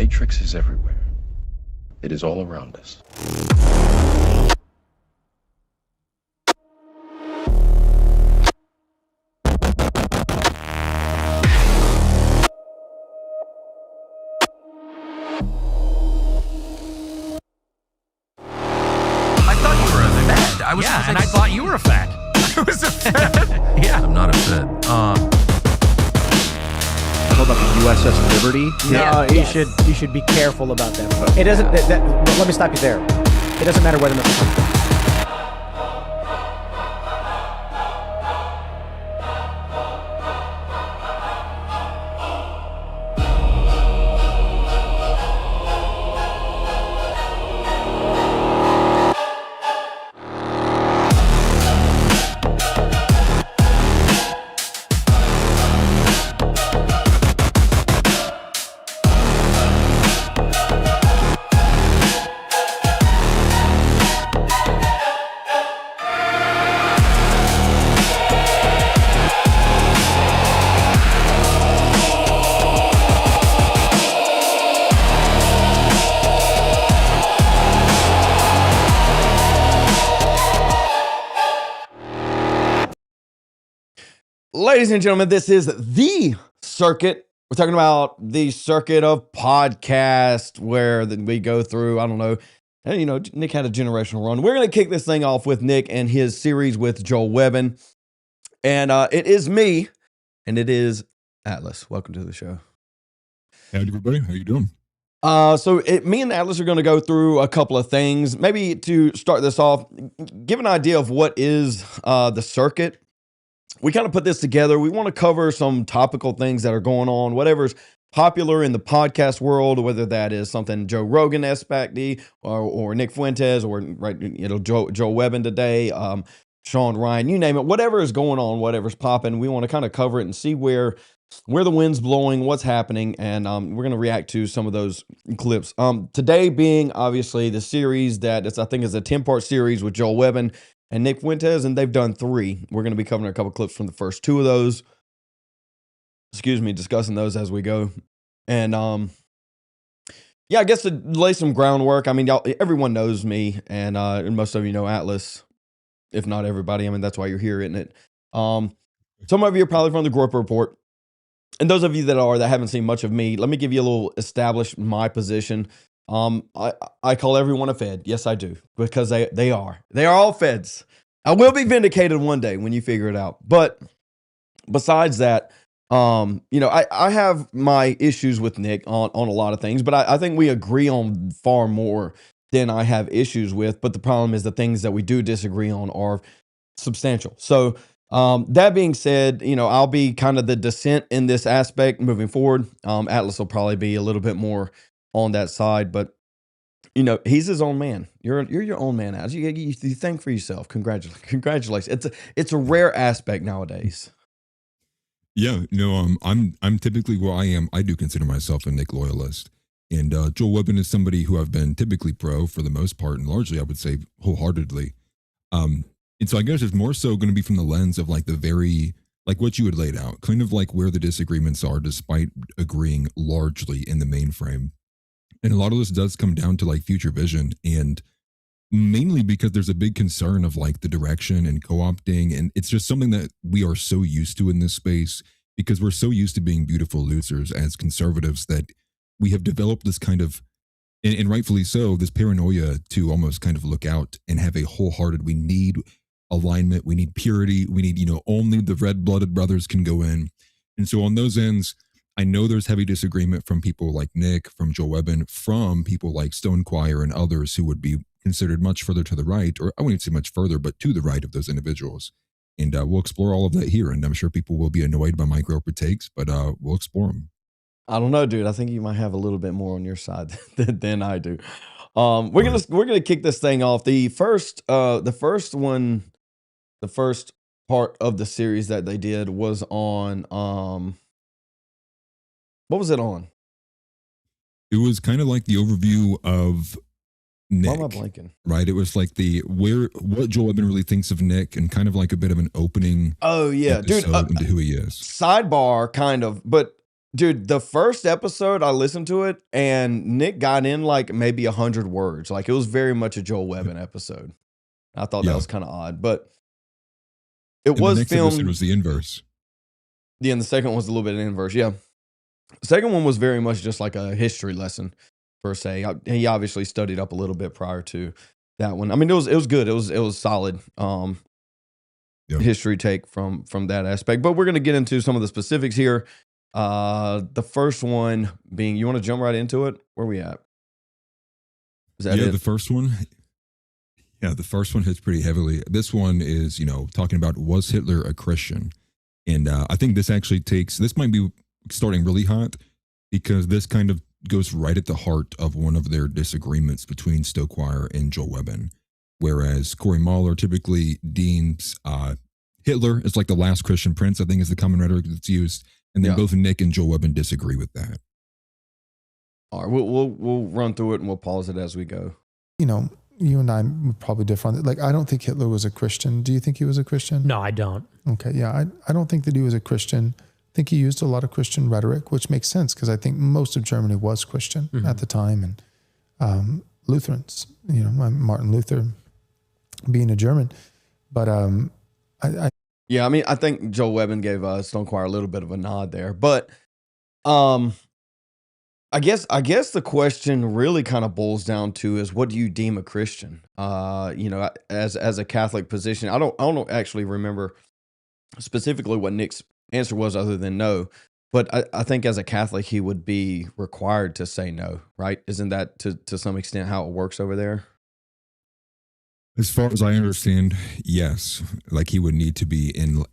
Matrix is everywhere. It is all around us. I thought you were a fat. I was a fat. Yeah, I'm not a fat. About the USS Liberty. No, you should be careful about that. It doesn't. Let me stop you there. It doesn't matter where the missile comes from. Ladies and gentlemen, this is the circuit. We're talking about the circuit of podcast where we go through, I don't know, Nick had a generational run. We're going to kick this thing off with Nick and his series with Joel Webbon. And it is me, and it is Atlas. Welcome to the show. Howdy, everybody. How you doing? Me and Atlas are going to go through a couple of things. Maybe to start this off, give an idea of what is the circuit. We kind of put this together. We want to cover some topical things that are going on, whatever's popular in the podcast world, whether that is something Joe Rogan-esque or Nick Fuentes or Joe Webbon today, Sean Ryan, you name it, whatever is going on, whatever's popping. We want to kind of cover it and see where the wind's blowing, what's happening, and we're going to react to some of those clips. Today being obviously the series that I think is a 10-part series with Joel Webbon and Nick Fuentes, and they've done 3. We're going to be covering a couple clips from the first 2 of those. Discussing those as we go. And I guess to lay some groundwork, I mean, everyone knows me, and most of you know Atlas, if not everybody. I mean, that's why you're here, isn't it? Some of you are probably from the Groyper Report. And those of you that haven't seen much of me, let me give you a little establish my position. I call everyone a Fed. Yes, I do, because they are all Feds. I will be vindicated one day when you figure it out. But besides that, I have my issues with Nick on a lot of things, but I think we agree on far more than I have issues with. But the problem is the things that we do disagree on are substantial. So that being said, I'll be kind of the dissent in this aspect moving forward. Atlas will probably be a little bit more on that side, but he's his own man. You're your own man, Atlas. You think for yourself. Congratulations. It's a rare aspect nowadays. Yeah, no, I'm typically where I am. I do consider myself a Nick loyalist, and Joel Webbon is somebody who I've been typically pro for the most part, and largely I would say wholeheartedly. And so I guess it's more so going to be from the lens of like what you had laid out, kind of like where the disagreements are, despite agreeing largely in the mainframe. And a lot of this does come down to like future vision, and mainly because there's a big concern of like the direction and co-opting. And it's just something that we are so used to in this space because we're so used to being beautiful losers as conservatives that we have developed this kind of, and rightfully so, this paranoia to almost kind of look out and have a wholehearted, we need alignment, we need purity, we need, only the red-blooded brothers can go in. And so on those ends, I know there's heavy disagreement from people like Nick, from Joel Webbon, from people like Stone Choir and others who would be considered much further to the right, or I wouldn't say much further, but to the right of those individuals. And we'll explore all of that here. And I'm sure people will be annoyed by my Groper takes, but we'll explore them. I don't know, dude. I think you might have a little bit more on your side than I do. We're gonna kick this thing off. The first part of the series that they did was on what was it on? It was kind of like the overview of Nick. Why am I blanking? Right? It was like what Joel Webbon really thinks of Nick, and kind of like a bit of an opening. Oh yeah, dude. Into who he is. Sidebar, kind of, but Dude, the first episode I listened to it, and Nick got in like maybe 100 words. Like it was very much a Joel Webbon episode. I thought that was kind of odd, but it and was the next filmed. episode was the inverse. Yeah, and the second one was a little bit inverse. Yeah, the second one was very much just like a history lesson per se. He obviously studied up a little bit prior to that one. I mean, it was good. It was solid. History take from that aspect. But we're gonna get into some of the specifics here. The first one being, you want to jump right into it? Where are we at? Is that it? The first one. Yeah, the first one hits pretty heavily. This one is, talking about, was Hitler a Christian? And I think this actually this might be starting really hot, because this kind of goes right at the heart of one of their disagreements between Stoquire and Joel Webbon. Whereas Corey Mahler typically deems Hitler as like the last Christian prince, I think is the common rhetoric that's used. And then both Nick and Joel Webbon disagree with that. All right, we'll run through it and we'll pause it as we go. You and I would probably differ on it. Like, I don't think Hitler was a Christian. Do you think he was a Christian? No, I don't. Okay, yeah, I don't think that he was a Christian. I think he used a lot of Christian rhetoric, which makes sense because I think most of Germany was Christian at the time, and Lutherans. Martin Luther being a German, but yeah, I mean, I think Joel Webbon gave Stonequire a little bit of a nod there, but I guess the question really kind of boils down to is, what do you deem a Christian? As a Catholic position, I don't actually remember specifically what Nick's answer was, other than no. But I think as a Catholic, he would be required to say no, right? Isn't that to some extent how it works over there? As far as I understand, yes. Like, he would need to be in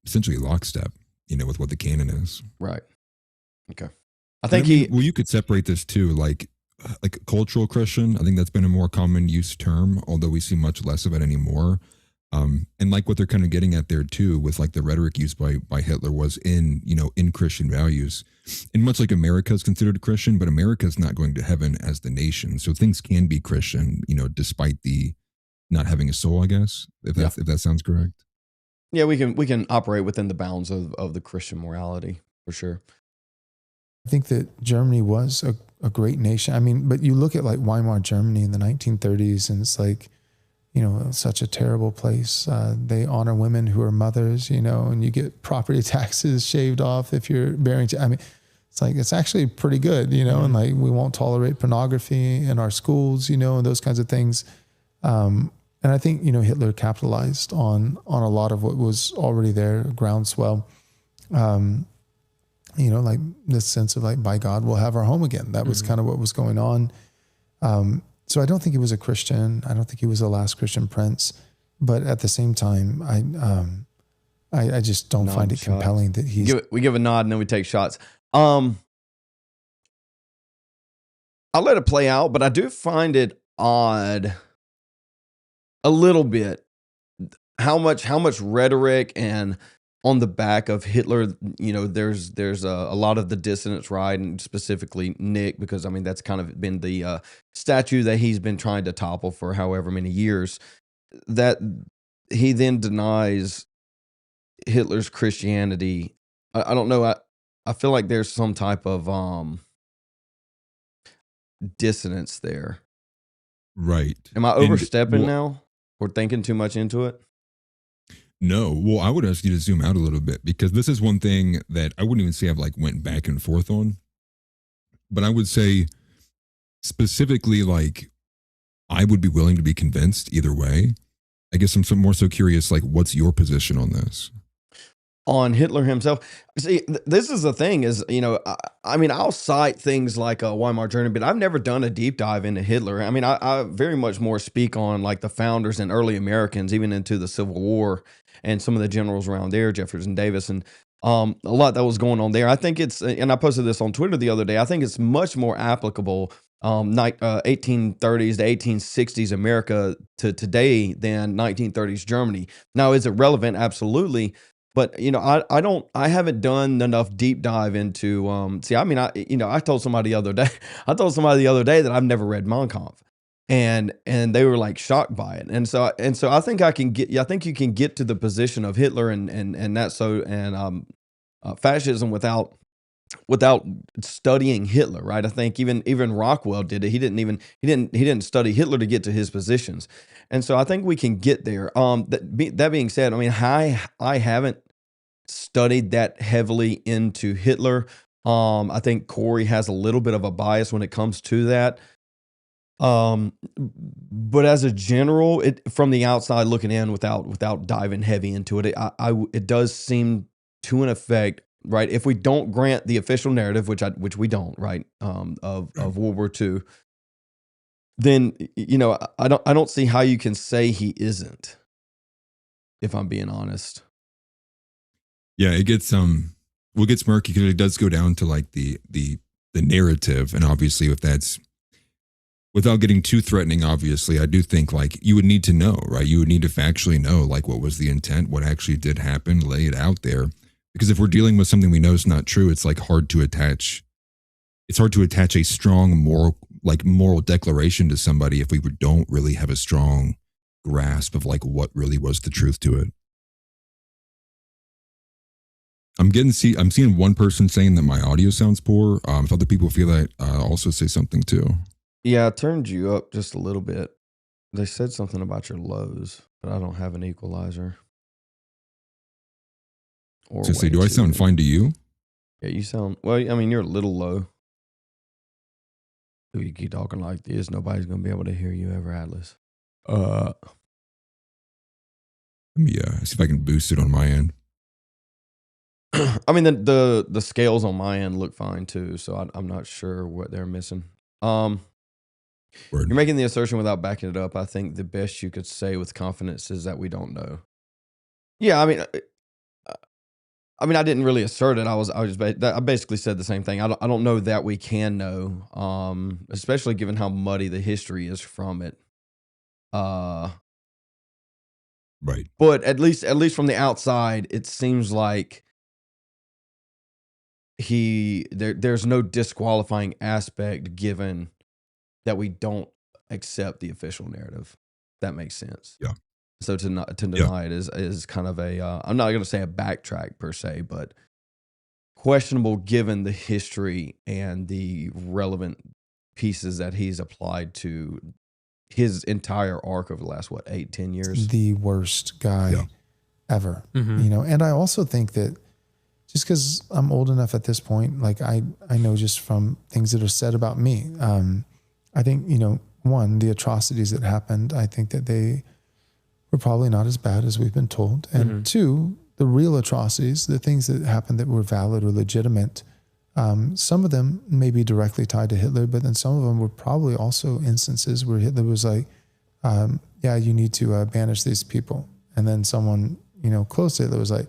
essentially lockstep, with what the canon is. Right. Okay. I think you could separate this too, like cultural Christian. I think that's been a more common use term, although we see much less of it anymore. And like what they're kind of getting at there too, with like the rhetoric used by Hitler was in Christian values. And much like America is considered Christian, but America is not going to heaven as the nation. So things can be Christian, despite the not having a soul, I guess, if that sounds correct. Yeah, we can operate within the bounds of the Christian morality for sure. I think that Germany was a great nation. I mean, but you look at like Weimar Germany in the 1930s, and it's like, such a terrible place. They honor women who are mothers, and you get property taxes shaved off if you're bearing. I mean, it's actually pretty good, and like, we won't tolerate pornography in our schools, and those kinds of things. And I think, Hitler capitalized on a lot of what was already there, groundswell. Like this sense of like, by God, we'll have our home again. That was kind of what was going on. So I don't think he was a Christian. I don't think he was the last Christian prince. But at the same time, I just don't find it compelling that we give a nod and then we take shots. I'll let it play out, but I do find it odd a little bit how much rhetoric and on the back of Hitler, there's a lot of the dissonance, right? And specifically Nick, because I mean, that's kind of been the statue that he's been trying to topple for however many years, that he then denies Hitler's Christianity. I don't know. I feel like there's some type of dissonance there. Right. Am I overstepping now or thinking too much into it? No. Well, I would ask you to zoom out a little bit, because this is one thing that I wouldn't even say I've like went back and forth on, but I would say specifically, like, I would be willing to be convinced either way. I guess I'm more so curious, like, what's your position on this? On Hitler himself. See, this is the thing is, I mean, I'll cite things like Weimar Germany, but I've never done a deep dive into Hitler. I mean, I very much more speak on like the founders and early Americans, even into the Civil War and some of the generals around there, Jefferson Davis, and a lot that was going on there. I think it's, and I posted this on Twitter the other day, I think it's much more applicable 1830s to 1860s America to today than 1930s Germany. Now, is it relevant? Absolutely. But, I haven't done enough deep dive into, I told somebody the other day that I've never read Mein Kampf, and they were like shocked by it. And so I think I think you can get to the position of Hitler and fascism without without studying Hitler, right? I think even Rockwell did it. He didn't study Hitler to get to his positions, and so I think we can get there. That being said, I mean, I haven't studied that heavily into Hitler. I think Corey has a little bit of a bias when it comes to that. But as a general, from the outside looking in, without diving heavy into it, it does seem to an effect, right? If we don't grant the official narrative, which we don't, right, of World War II, then I don't see how you can say he isn't. If I'm being honest. Yeah, it gets what gets murky because it does go down to like the narrative, and obviously if that's, without getting too threatening, obviously I do think like you would need to know, right? You would need to factually know like what was the intent, what actually did happen, lay it out there. Because if we're dealing with something we know is not true, it's like hard to attach a strong moral declaration to somebody if we don't really have a strong grasp of like what really was the truth to it. I'm seeing one person saying that my audio sounds poor. If other people feel that, also say something too. Yeah, I turned you up just a little bit. They said something about your lows, but I don't have an equalizer. So say, do I sound fine to you? Yeah, you sound, well, I mean, you're a little low. If you keep talking like this, nobody's going to be able to hear you ever, Atlas. Let me see if I can boost it on my end. I mean, the scales on my end look fine too, so I'm not sure what they're missing. You're making the assertion without backing it up. I think the best you could say with confidence is that we don't know. Yeah, I mean, I didn't really assert it. I basically said the same thing. I don't know that we can know, especially given how muddy the history is from it. Right. But at least from the outside, it seems like there's no disqualifying aspect given that we don't accept the official narrative. That makes sense. Yeah. So to deny it is kind of a I'm not going to say a backtrack per se, but questionable given the history and the relevant pieces that he's applied to his entire arc over the last 8-10 years. The worst guy ever, And I also think that just because I'm old enough at this point, like I know just from things that are said about me, I think, one, the atrocities that happened, I think that they were probably not as bad as we've been told. And two, the real atrocities, the things that happened that were valid or legitimate, some of them may be directly tied to Hitler, but then some of them were probably also instances where Hitler was like, you need to banish these people. And then someone, close to Hitler was like,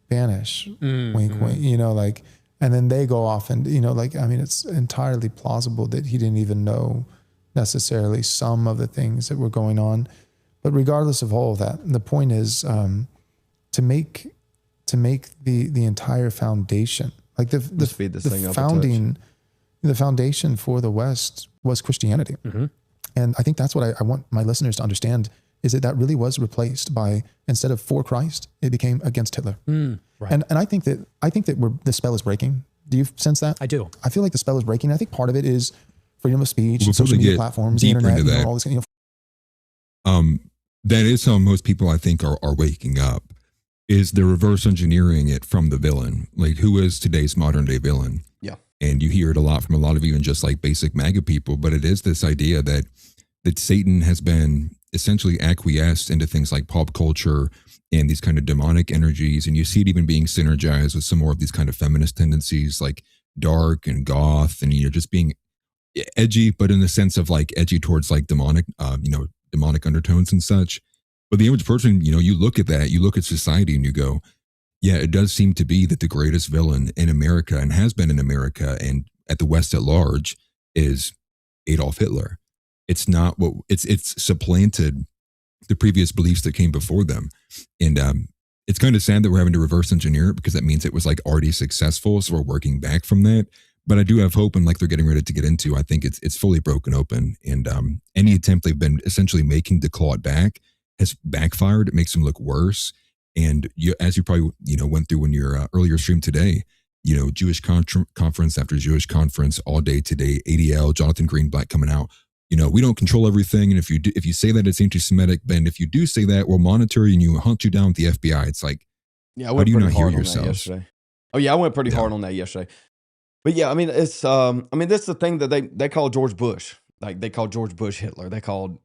banish, wink, wink, and then they go off and, it's entirely plausible that he didn't even know necessarily some of the things that were going on. But regardless of all of that, the point is to make the entire foundation, like the foundation for the West was Christianity. And I think that's what I want my listeners to understand, is that really was replaced by, instead of for Christ, it became against Hitler. Right. And I think that the spell is breaking. Do you sense that? I do. I feel like the spell is breaking. I think part of it is freedom of speech, social media platforms, the internet, all this. That is how most people, I think, are waking up. Is they're reverse engineering it from the villain. Like, who is today's modern day villain? Yeah. And you hear it a lot from a lot of even just like basic MAGA people, but it is this idea that Satan has been essentially acquiesced into things like pop culture and these kind of demonic energies. And you see it even being synergized with some more of these kind of feminist tendencies, like dark and goth, and, just being edgy, but in the sense of like edgy towards like demonic, demonic undertones and such. But the average person, you look at that, you look at society and you go, yeah, it does seem to be that the greatest villain in America, and has been in America and at the West at large, is Adolf Hitler. It's not it's supplanted the previous beliefs that came before them. And it's kind of sad that we're having to reverse engineer it, because that means it was like already successful. So we're working back from that. But I do have hope, and like they're getting ready to get into, I think it's fully broken open. And any attempt they've been essentially making to claw it back has backfired. It makes them look worse. And as you probably went through in your earlier stream today, Jewish conference after Jewish conference all day today, ADL, Jonathan Greenblatt coming out. We don't control everything. And if you say that it's anti-Semitic, then if you do say that, we'll monitor you and you hunt you down with the FBI. It's like, Yeah, I how went do you pretty not hear hard on that yourselves? yesterday. Oh yeah, I went pretty Yeah. hard on that yesterday. But yeah, I mean, it's this is the thing that they call George Bush. Like they called George Bush Hitler. They called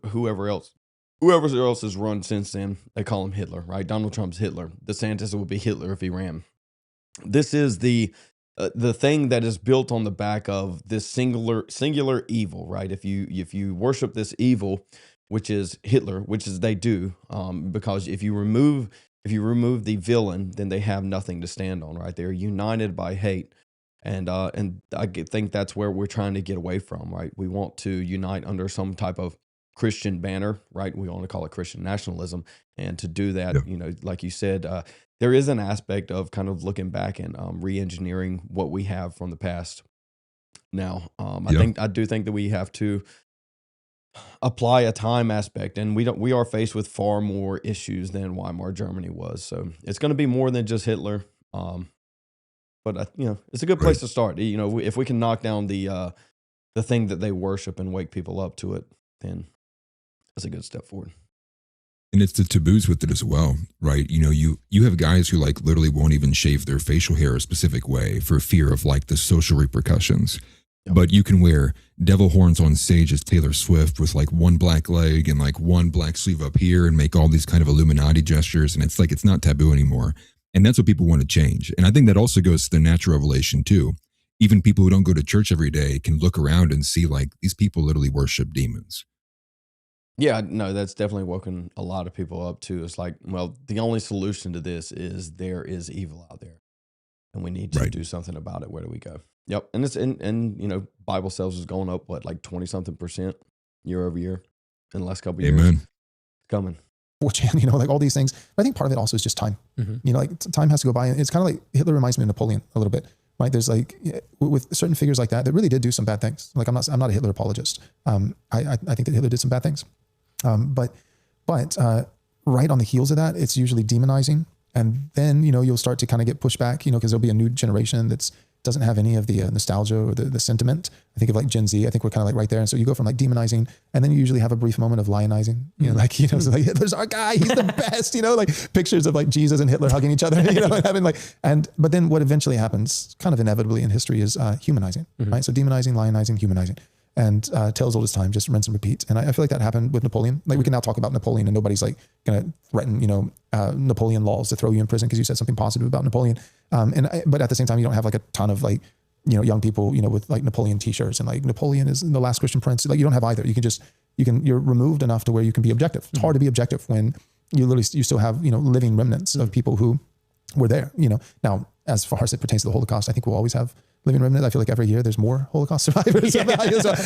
whoever else has run since then. They call him Hitler, right? Donald Trump's Hitler. DeSantis would be Hitler if he ran. This is the thing that is built on the back of this singular evil, right? If you worship this evil, which is Hitler, which is they do, because if you remove the villain, then they have nothing to stand on, right? They're united by hate. And I think that's where we're trying to get away from, right? We want to unite under some type of Christian banner, right? We want to call it Christian nationalism. And to do that, like you said, there is an aspect of kind of looking back and re-engineering what we have from the past. Now, I do think that we have to apply a time aspect, and we are faced with far more issues than Weimar Germany was. So it's going to be more than just Hitler. But it's a good place to start. If we can knock down the thing that they worship and wake people up to it, then that's a good step forward. And it's the taboos with it as well, right? You have guys who like literally won't even shave their facial hair a specific way for fear of like the social repercussions. Yep. But you can wear devil horns on stage as Taylor Swift with like one black leg and like one black sleeve up here and make all these kind of Illuminati gestures. And it's like, it's not taboo anymore. And that's what people want to change. And I think that also goes to the natural revelation too. Even people who don't go to church every day can look around and see like these people literally worship demons. Yeah, no, that's definitely woken a lot of people up too. It's like, well, the only solution to this is there is evil out there and we need to do something about it. Where do we go? Yep. And it's Bible sales is going up, like 20-something% year over year in the last couple of years. Amen. It's coming. 4chan, like all these things. But I think part of it also is just time. Mm-hmm. Like time has to go by. It's kind of like Hitler reminds me of Napoleon a little bit, right? There's like with certain figures like that really did do some bad things. Like I'm not a Hitler apologist. I think that Hitler did some bad things. But right on the heels of that, it's usually demonizing. And then, you'll start to kind of get pushed back, because there'll be a new generation that doesn't have any of the nostalgia or the sentiment. I think of like Gen Z. I think we're kind of like right there. And so you go from like demonizing, and then you usually have a brief moment of lionizing. So like Hitler's our guy. He's the best. Like pictures of like Jesus and Hitler hugging each other. And having but then what eventually happens, kind of inevitably in history, is humanizing. Mm-hmm. Right. So demonizing, lionizing, humanizing. And tales old as time, just rinse and repeat. And I feel like that happened with Napoleon. Like we can now talk about Napoleon, and nobody's like going to threaten, Napoleon laws to throw you in prison because you said something positive about Napoleon. But at the same time, you don't have like a ton of like, young people, with like Napoleon t-shirts and like Napoleon is the last Christian prince. Like you don't have either. You're removed enough to where you can be objective. It's hard to be objective when you still have, living remnants of people who were there, Now, as far as it pertains to the Holocaust, I think we'll always have living remnants. I feel like every year there's more Holocaust survivors. So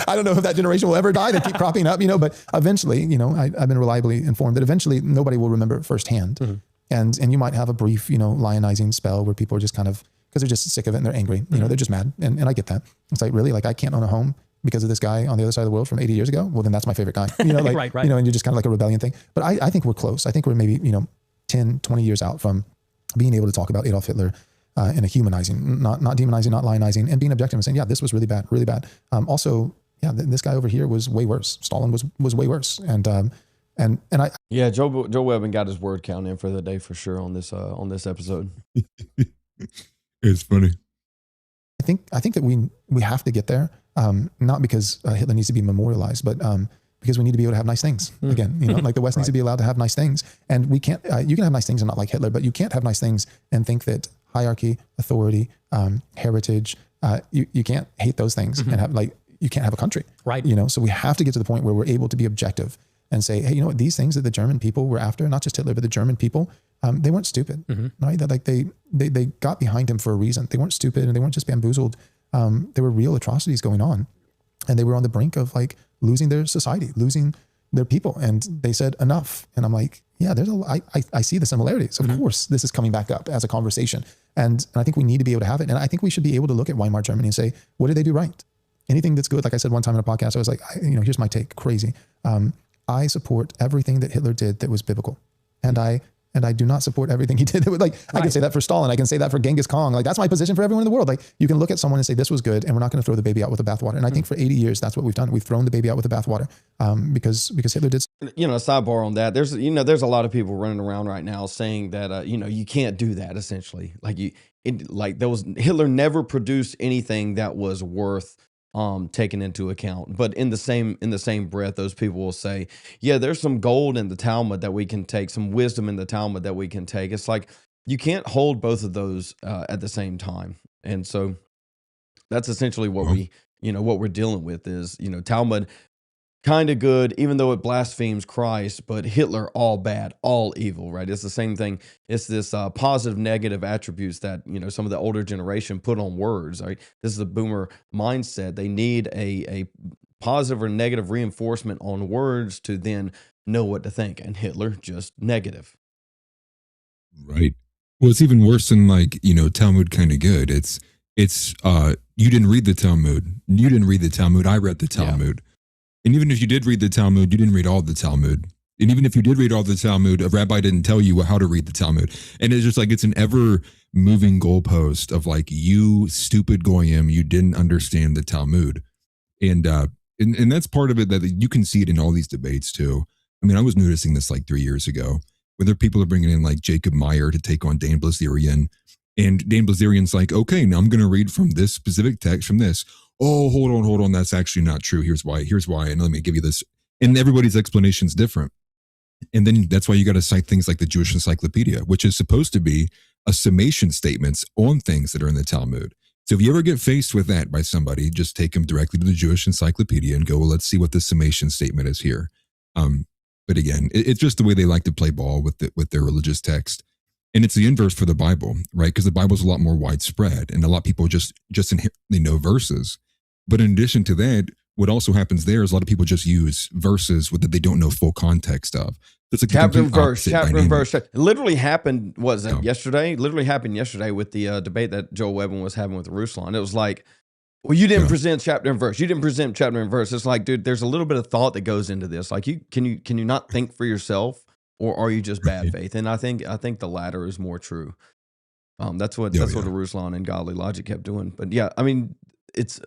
I don't know if that generation will ever die. They keep cropping up, but eventually, I've been reliably informed that eventually nobody will remember it firsthand. Mm-hmm. And you might have a brief, lionizing spell where people are just kind of, because they're just sick of it and they're angry, they're just mad. And I get that. It's like, really? Like I can't own a home because of this guy on the other side of the world from 80 years ago? Well, then that's my favorite guy. Right. And you're just kind of like a rebellion thing. But I think we're close. I think we're maybe, 10, 20 years out from being able to talk about Adolf Hitler in a humanizing, not demonizing, not lionizing, and being objective and saying, yeah, this was really bad, really bad. Also, yeah, this guy over here was way worse. Stalin was way worse. And I Joe Webbon got his word count in for the day for sure on this episode. It's funny. I think that we have to get there, not because Hitler needs to be memorialized, but because we need to be able to have nice things again. Like the West needs to be allowed to have nice things, and we can't. You can have nice things and not like Hitler, but you can't have nice things and think that hierarchy, authority, heritage, you can't hate those things and have you can't have a country, right? So we have to get to the point where we're able to be objective and say, hey, what, these things that the German people were after, not just Hitler, but the German people, they weren't stupid, right? That like they got behind him for a reason. They weren't stupid and they weren't just bamboozled. There were real atrocities going on, and they were on the brink of like losing their society, losing their people. And they said enough. And I'm like, yeah, I see the similarities. Of course, this is coming back up as a conversation. And I think we need to be able to have it. And I think we should be able to look at Weimar Germany and say, what did they do right? Anything that's good. Like I said one time in a podcast, I was like, here's my take, crazy. I support everything that Hitler did that was biblical. And I and I do not support everything he did. Like I can say that for Stalin. I can say that for Genghis Khan. Like that's my position for everyone in the world. Like you can look at someone and say this was good, and we're not going to throw the baby out with the bathwater. And I think for 80 years that's what we've done. We've thrown the baby out with the bathwater because Hitler did. You know, sidebar on that. There's a lot of people running around right now saying that you can't do that. Essentially, Hitler never produced anything that was worth taken into account. But in the same breath, those people will say, yeah, there's some gold in the Talmud that we can take, some wisdom in the Talmud that we can take. It's like you can't hold both of those at the same time. And so that's essentially what what we're dealing with is, Talmud kind of good, even though it blasphemes Christ, but Hitler, all bad, all evil, right? It's the same thing. It's this positive, negative attributes that, some of the older generation put on words, right? This is the boomer mindset. They need a positive or negative reinforcement on words to then know what to think. And Hitler, just negative. Right. Well, it's even worse than Talmud kind of good. It's you didn't read the Talmud. You didn't read the Talmud. I read the Talmud. Yeah. And even if you did read the Talmud, you didn't read all the Talmud. And even if you did read all the Talmud, a rabbi didn't tell you how to read the Talmud. And it's just like, it's an ever moving goalpost of like, you stupid goyim, you didn't understand the Talmud. And that's part of it, that you can see it in all these debates too. I mean, I was noticing this like 3 years ago, where there people are bringing in like Jacob Meyer to take on Dane Blazerian. And Dane Blazerian's like, okay, now I'm going to read from this specific text from this. Oh, hold on. That's actually not true. Here's why. And let me give you this. And everybody's explanation is different. And then that's why you got to cite things like the Jewish Encyclopedia, which is supposed to be a summation statements on things that are in the Talmud. So if you ever get faced with that by somebody, just take them directly to the Jewish Encyclopedia and go, well, let's see what the summation statement is here. But again, it's just the way they like to play ball with their religious text. And it's the inverse for the Bible, right? Because the Bible is a lot more widespread, and a lot of people just inherently know verses. But in addition to that, what also happens there is a lot of people just use verses that they don't know full context of. So it's like chapter and verse. It literally happened, yesterday? Literally happened yesterday with the debate that Joel Webbon was having with Ruslan. It was like, well, you didn't present chapter and verse. You didn't present chapter and verse. It's like, dude, there's a little bit of thought that goes into this. Like, can you not think for yourself, or are you just bad faith? And I think the latter is more true. That's what the Ruslan and Godly Logic kept doing. But yeah, I mean, it's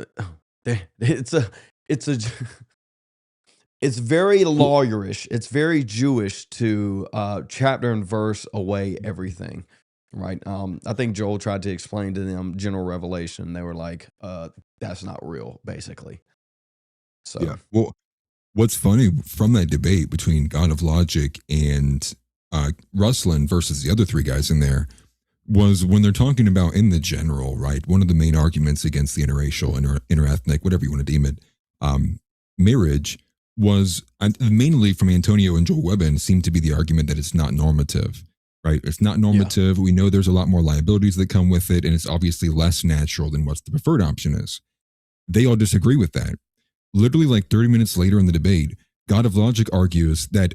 very lawyerish. It's very Jewish to chapter and verse away everything, right? I think Joel tried to explain to them general revelation. They were like, that's not real, basically. So yeah. Well, what's funny from that debate between God of Logic and Ruslan versus the other three guys in there was when they're talking about in the general, right? One of the main arguments against the interracial, interethnic, whatever you want to deem it, marriage was mainly from Antonio and Joel Webbon seemed to be the argument that it's not normative, right? It's not normative. Yeah. We know there's a lot more liabilities that come with it, and it's obviously less natural than what the preferred option is. They all disagree with that. Literally like 30 minutes later in the debate, God of Logic argues that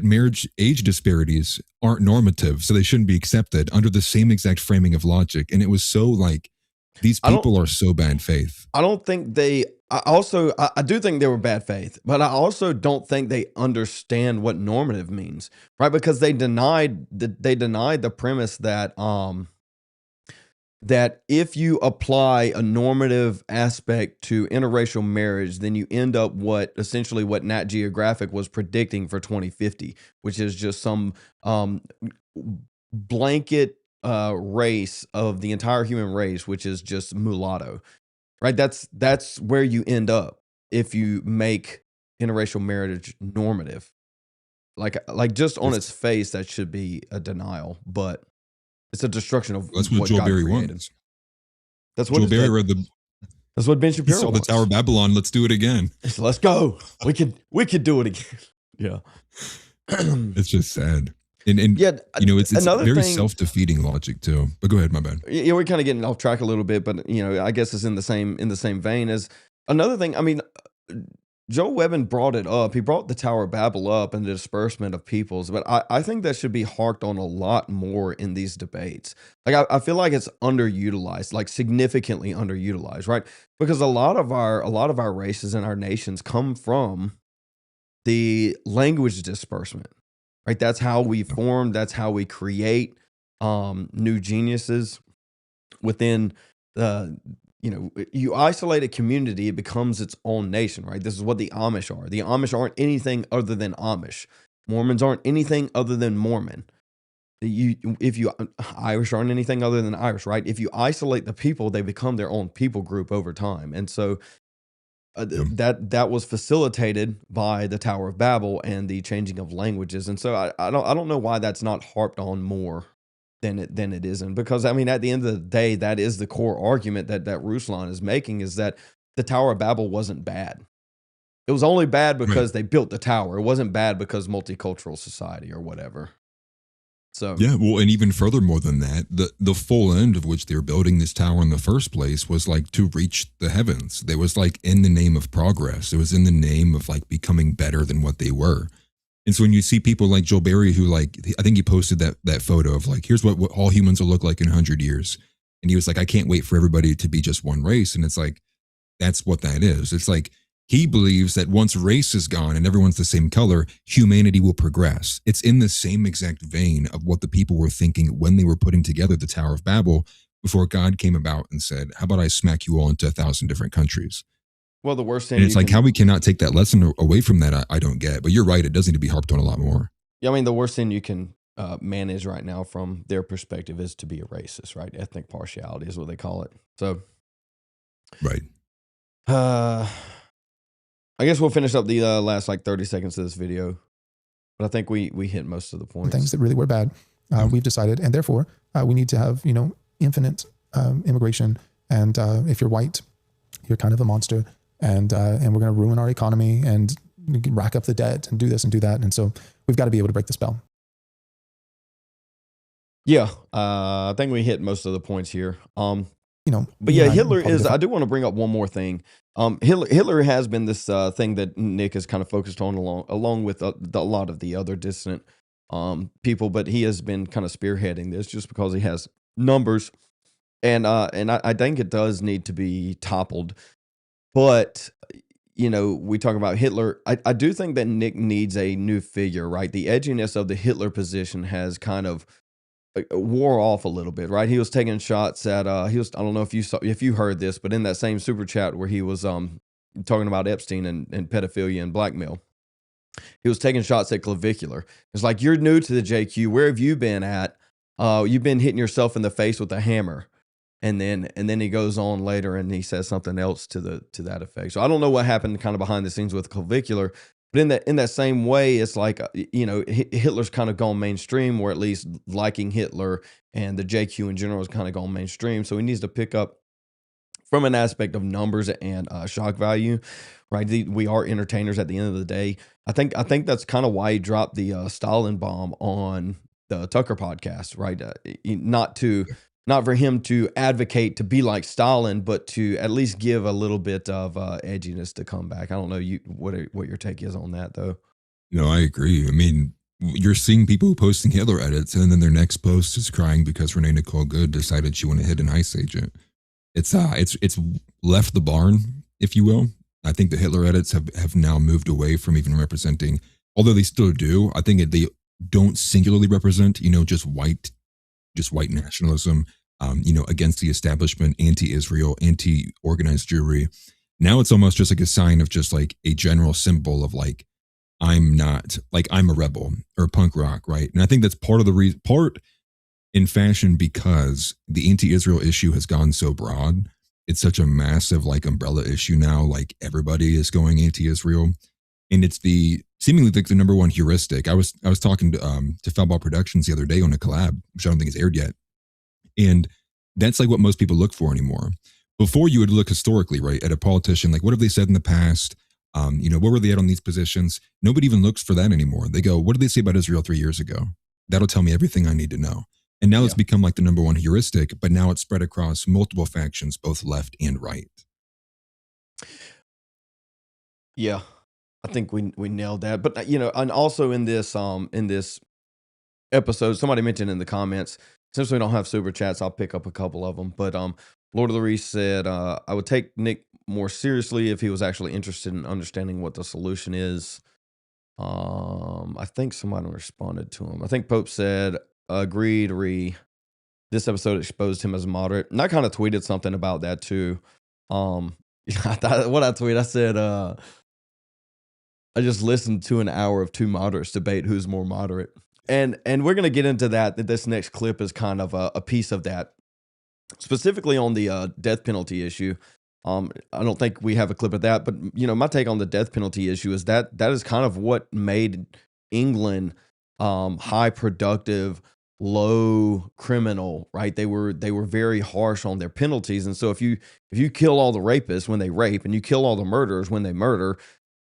marriage age disparities aren't normative, so they shouldn't be accepted under the same exact framing of logic. And it was so like, these people are so bad faith. I don't think I do think they were bad faith, but I also don't think they understand what normative means, right? Because they denied the premise that that if you apply a normative aspect to interracial marriage, then you end up essentially what Nat Geographic was predicting for 2050, which is just some blanket race of the entire human race, which is just mulatto, right? That's where you end up if you make interracial marriage normative. Like just on its face, that should be a denial, but it's a destruction of that's what Joel Berry wants. That's what Joel Berry read the. That's what Ben Shapiro saw the Tower of Babylon. Let's do it again. So let's go. We could do it again. Yeah. It's just sad. And yeah, it's very self-defeating logic too. But go ahead, my bad. Yeah, we're kind of getting off track a little bit, but I guess it's in the same vein as another thing. I mean, Joel Webbon brought it up. He brought the Tower of Babel up and the disbursement of peoples, but I think that should be harked on a lot more in these debates. Like I feel like it's underutilized, like significantly underutilized, right? Because a lot of our races and our nations come from the language disbursement, right? That's how we form. That's how we create new geniuses within the, you isolate a community, it becomes its own nation, right? This is what the Amish are. The Amish aren't anything other than Amish. Mormons aren't anything other than Mormon. Irish aren't anything other than Irish, right? If you isolate the people, they become their own people group over time. And so that was facilitated by the Tower of Babel and the changing of languages. And so I don't know why that's not harped on more than it isn't, because I mean, at the end of the day, that is the core argument that Ruslan is making, is that the Tower of Babel wasn't bad. It was only bad because they built the tower. It wasn't bad because multicultural society or whatever. So yeah, well, and even furthermore than that, the full end of which they were building this tower in the first place was like to reach the heavens. There was like in the name of progress. It was in the name of like becoming better than what they were. And so when you see people like Joel Berry, who like, I think he posted that photo of like, here's what all humans will look like in 100 years. And he was like, I can't wait for everybody to be just one race. And it's like, that's what that is. It's like, he believes that once race is gone and everyone's the same color, humanity will progress. It's in the same exact vein of what the people were thinking when they were putting together the Tower of Babel before God came about and said, how about I smack you all into 1,000 different countries? Well, the worst thing, and it's like how we cannot take that lesson away from that. I don't get, but you're right. It does need to be harped on a lot more. Yeah, I mean, the worst thing you can manage right now from their perspective is to be a racist, right? Ethnic partiality is what they call it. So, right. I guess we'll finish up the last like 30 seconds of this video, but I think we hit most of the points. Things that really were bad, we've decided, and therefore we need to have infinite immigration. And if you're white, you're kind of a monster. And we're going to ruin our economy and rack up the debt and do this and do that. And so we've got to be able to break the spell. Yeah, I think we hit most of the points here. But yeah, Hitler is. I do want to bring up one more thing. Hitler has been this thing that Nick has kind of focused on along with a lot of the other dissident people, but he has been kind of spearheading this just because he has numbers, and I think it does need to be toppled. But, we talk about Hitler. I do think that Nick needs a new figure, right? The edginess of the Hitler position has kind of wore off a little bit, right? He was taking shots at, I don't know if you heard this, but in that same super chat where he was talking about Epstein and pedophilia and blackmail, he was taking shots at Clavicular. It's like, you're new to the JQ. Where have you been at? You've been hitting yourself in the face with a hammer. And then he goes on later and he says something else to that effect. So I don't know what happened kind of behind the scenes with Clavicular, but in that same way, it's like, Hitler's kind of gone mainstream, or at least liking Hitler and the JQ in general has kind of gone mainstream. So he needs to pick up from an aspect of numbers and shock value, right? We are entertainers at the end of the day. I think that's kind of why he dropped the Stalin bomb on the Tucker podcast, right? Not for him to advocate to be like Stalin, but to at least give a little bit of edginess to come back. I don't know what your take is on that, though. No, I agree. I mean, you're seeing people posting Hitler edits, and then their next post is crying because Renee Nicole Good decided she wanted to hit an ICE agent. It's left the barn, if you will. I think the Hitler edits have now moved away from even representing, although they still do. I think they don't singularly represent, just white nationalism, against the establishment, anti-Israel, anti-organized Jewry. Now it's almost just like a sign of just like a general symbol of like, I'm a rebel or punk rock, right? And I think that's part of the part in fashion, because the anti-Israel issue has gone so broad. It's such a massive like umbrella issue now. Like everybody is going anti-Israel, and it's seemingly like the number one heuristic. I was talking to Foulball Productions the other day on a collab, which I don't think is aired yet. And that's like what most people look for anymore. Before, you would look historically, right, at a politician, like what have they said in the past? Where were they at on these positions? Nobody even looks for that anymore. They go, what did they say about Israel 3 years ago? That'll tell me everything I need to know. And now it's become like the number one heuristic, but now it's spread across multiple factions, both left and right. Yeah, I think we nailed that. But and also in this episode, somebody mentioned in the comments, since we don't have super chats, I'll pick up a couple of them. But Lord of the Reese said, I would take Nick more seriously if he was actually interested in understanding what the solution is. I think somebody responded to him. I think Pope said, agreed, this episode exposed him as moderate. And I kind of tweeted something about that too. I said, I just listened to an hour of two moderates debate who's more moderate. And we're going to get into that this next clip is kind of a piece of that. Specifically on the death penalty issue. I don't think we have a clip of that, but my take on the death penalty issue is that is kind of what made England high productive, low criminal, right? They were very harsh on their penalties. And so if you kill all the rapists when they rape and you kill all the murderers when they murder,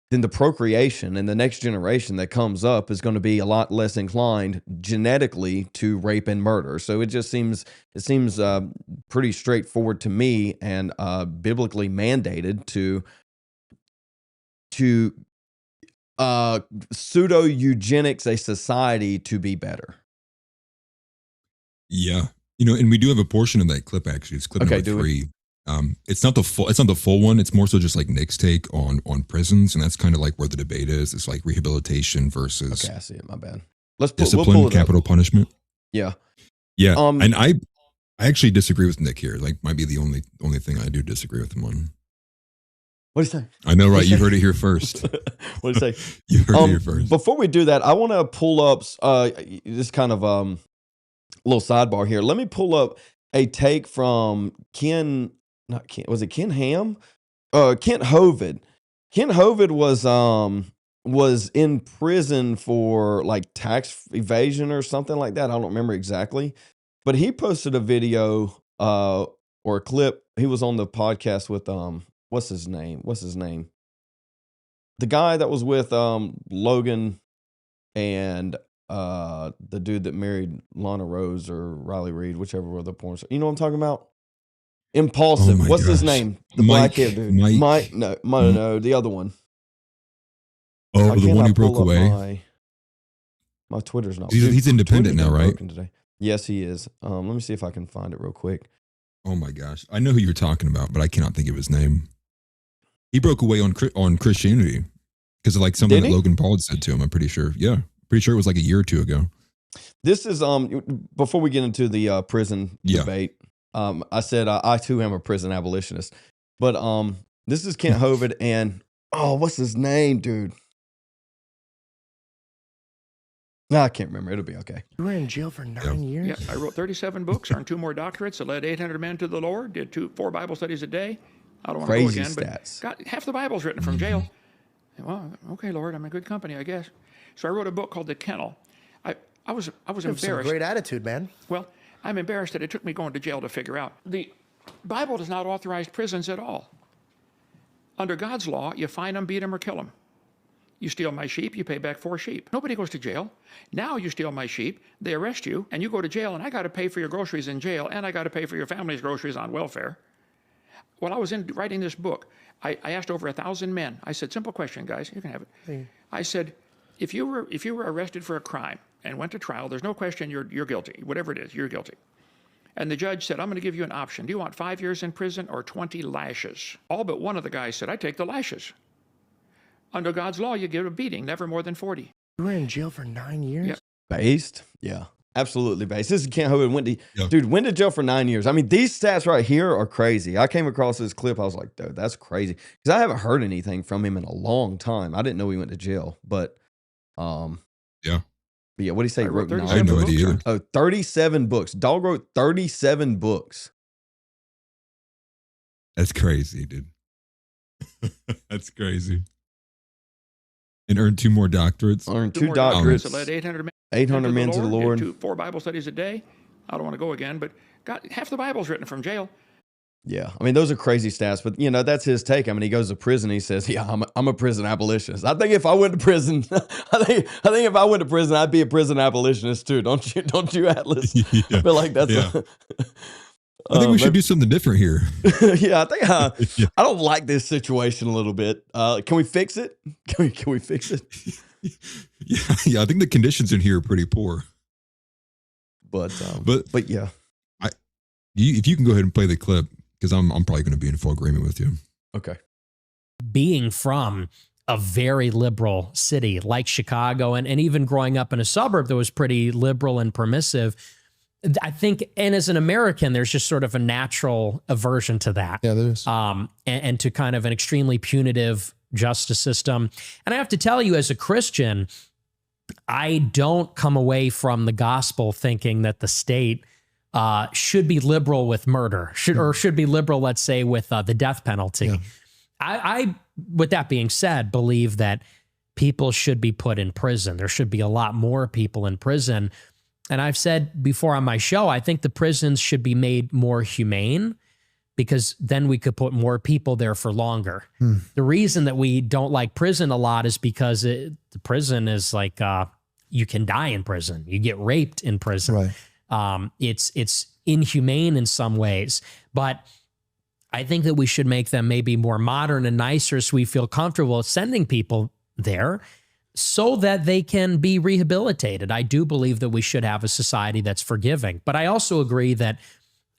then the procreation and the next generation that comes up is going to be a lot less inclined genetically to rape and murder. So it seems pretty straightforward to me and biblically mandated to pseudo eugenics a society to be better. Yeah, and we do have a portion of that clip actually. It's clip number 3. It's not the full one. It's more so just like Nick's take on prisons, and that's kind of like where the debate is. It's like rehabilitation versus I see it. My bad. Discipline, we'll capital punishment. Yeah. And I actually disagree with Nick here. Like, might be the only thing I do disagree with him on. What do you say? I know, right? You heard it here first. What do you say? You heard it here first. Before we do that, I want to pull up this kind of little sidebar here. Let me pull up a take from Ken. Not Ken. Was it Ken Ham? Kent Hovind. Kent Hovind was in prison for like tax evasion or something like that. I don't remember exactly, but he posted a video or a clip. He was on the podcast with what's his name? The guy that was with Logan and the dude that married Lana Rose or Riley Reid, whichever were the porn. You know what I'm talking about? Impulsive. What's his name? The black hair dude. Mike. No, the other one. Oh, the one who broke away. My Twitter's not. He's independent now, right? Today. Yes, he is. Let me see if I can find it real quick. Oh my gosh, I know who you're talking about, but I cannot think of his name. He broke away on Christianity because of like something that Logan Paul had said to him. I'm pretty sure. Yeah, pretty sure it was like a year or two ago. This is before we get into the prison debate. I said I too am a prison abolitionist, but this is Kent Hovind and what's his name, dude? No, I can't remember. It'll be okay. You were in jail for 9 years? Yeah, I wrote 37 books, earned 2 more doctorates, I led 800 men to the Lord, did 4 Bible studies a day. I don't want to go again, stats. But got half the Bible's written from jail. Well, okay, Lord, I'm in good company, I guess. So I wrote a book called The Kennel. I was embarrassed. Some great attitude, man. Well, I'm embarrassed that it took me going to jail to figure out. The Bible does not authorize prisons at all. Under God's law, you fine them, beat them, or kill them. You steal my sheep, you pay back 4 sheep. Nobody goes to jail. Now you steal my sheep, they arrest you, and you go to jail, and I got to pay for your groceries in jail, and I got to pay for your family's groceries on welfare. While I was writing this book, I asked over 1,000 men. I said, simple question, guys, you can have it. Hey. I said, if you were arrested for a crime and went to trial, there's no question you're guilty. Whatever it is, you're guilty. And the judge said, I'm going to give you an option. Do you want 5 years in prison or 20 lashes? All but one of the guys said, I take the lashes. Under God's law, you get a beating, never more than 40. You were in jail for 9 years? Yeah. Based? Yeah, absolutely based. This is Kent Hovind. Dude, went to jail for 9 years. I mean, these stats right here are crazy. I came across this clip. I was like, dude, that's crazy. Because I haven't heard anything from him in a long time. I didn't know he went to jail. But, yeah. But yeah, what did he say? He wrote 9? I had no idea either. Oh, 37 books. Dog wrote 37 books. That's crazy, dude. That's crazy. And earned 2 more doctorates. Earned 2 doctorates. I led 800 men to the Lord. Did 4 Bible studies a day. I don't want to go again, but got half the Bible's written from jail. Yeah, I mean, those are crazy stats, but that's his take. I mean, he goes to prison. He says, "Yeah, I'm a prison abolitionist." I think if I went to prison, I think if I went to prison, I'd be a prison abolitionist too. Don't you, Atlas? Yeah. I feel like that's. Yeah. I think we should do something different here. Yeah, I think I don't like this situation a little bit. Can we fix it? Can we fix it? Yeah. I think the conditions in here are pretty poor. But yeah. If you can go ahead and play the clip, because I'm probably going to be in full agreement with you. Okay. Being from a very liberal city like Chicago, and even growing up in a suburb that was pretty liberal and permissive, I think, and as an American, there's just sort of a natural aversion to that. Yeah, there is. And to kind of an extremely punitive justice system. And I have to tell you, as a Christian, I don't come away from the gospel thinking that the state should be liberal with murder, should be liberal, let's say, with the death penalty. Yeah. I, with that being said, believe that people should be put in prison. There should be a lot more people in prison. And I've said before on my show, I think the prisons should be made more humane, because then we could put more people there for longer. The reason that we don't like prison a lot is because the prison is like, you can die in prison. You get raped in prison. Right. It's inhumane in some ways, but I think that we should make them maybe more modern and nicer, so we feel comfortable sending people there so that they can be rehabilitated. I do believe that we should have a society that's forgiving, but I also agree that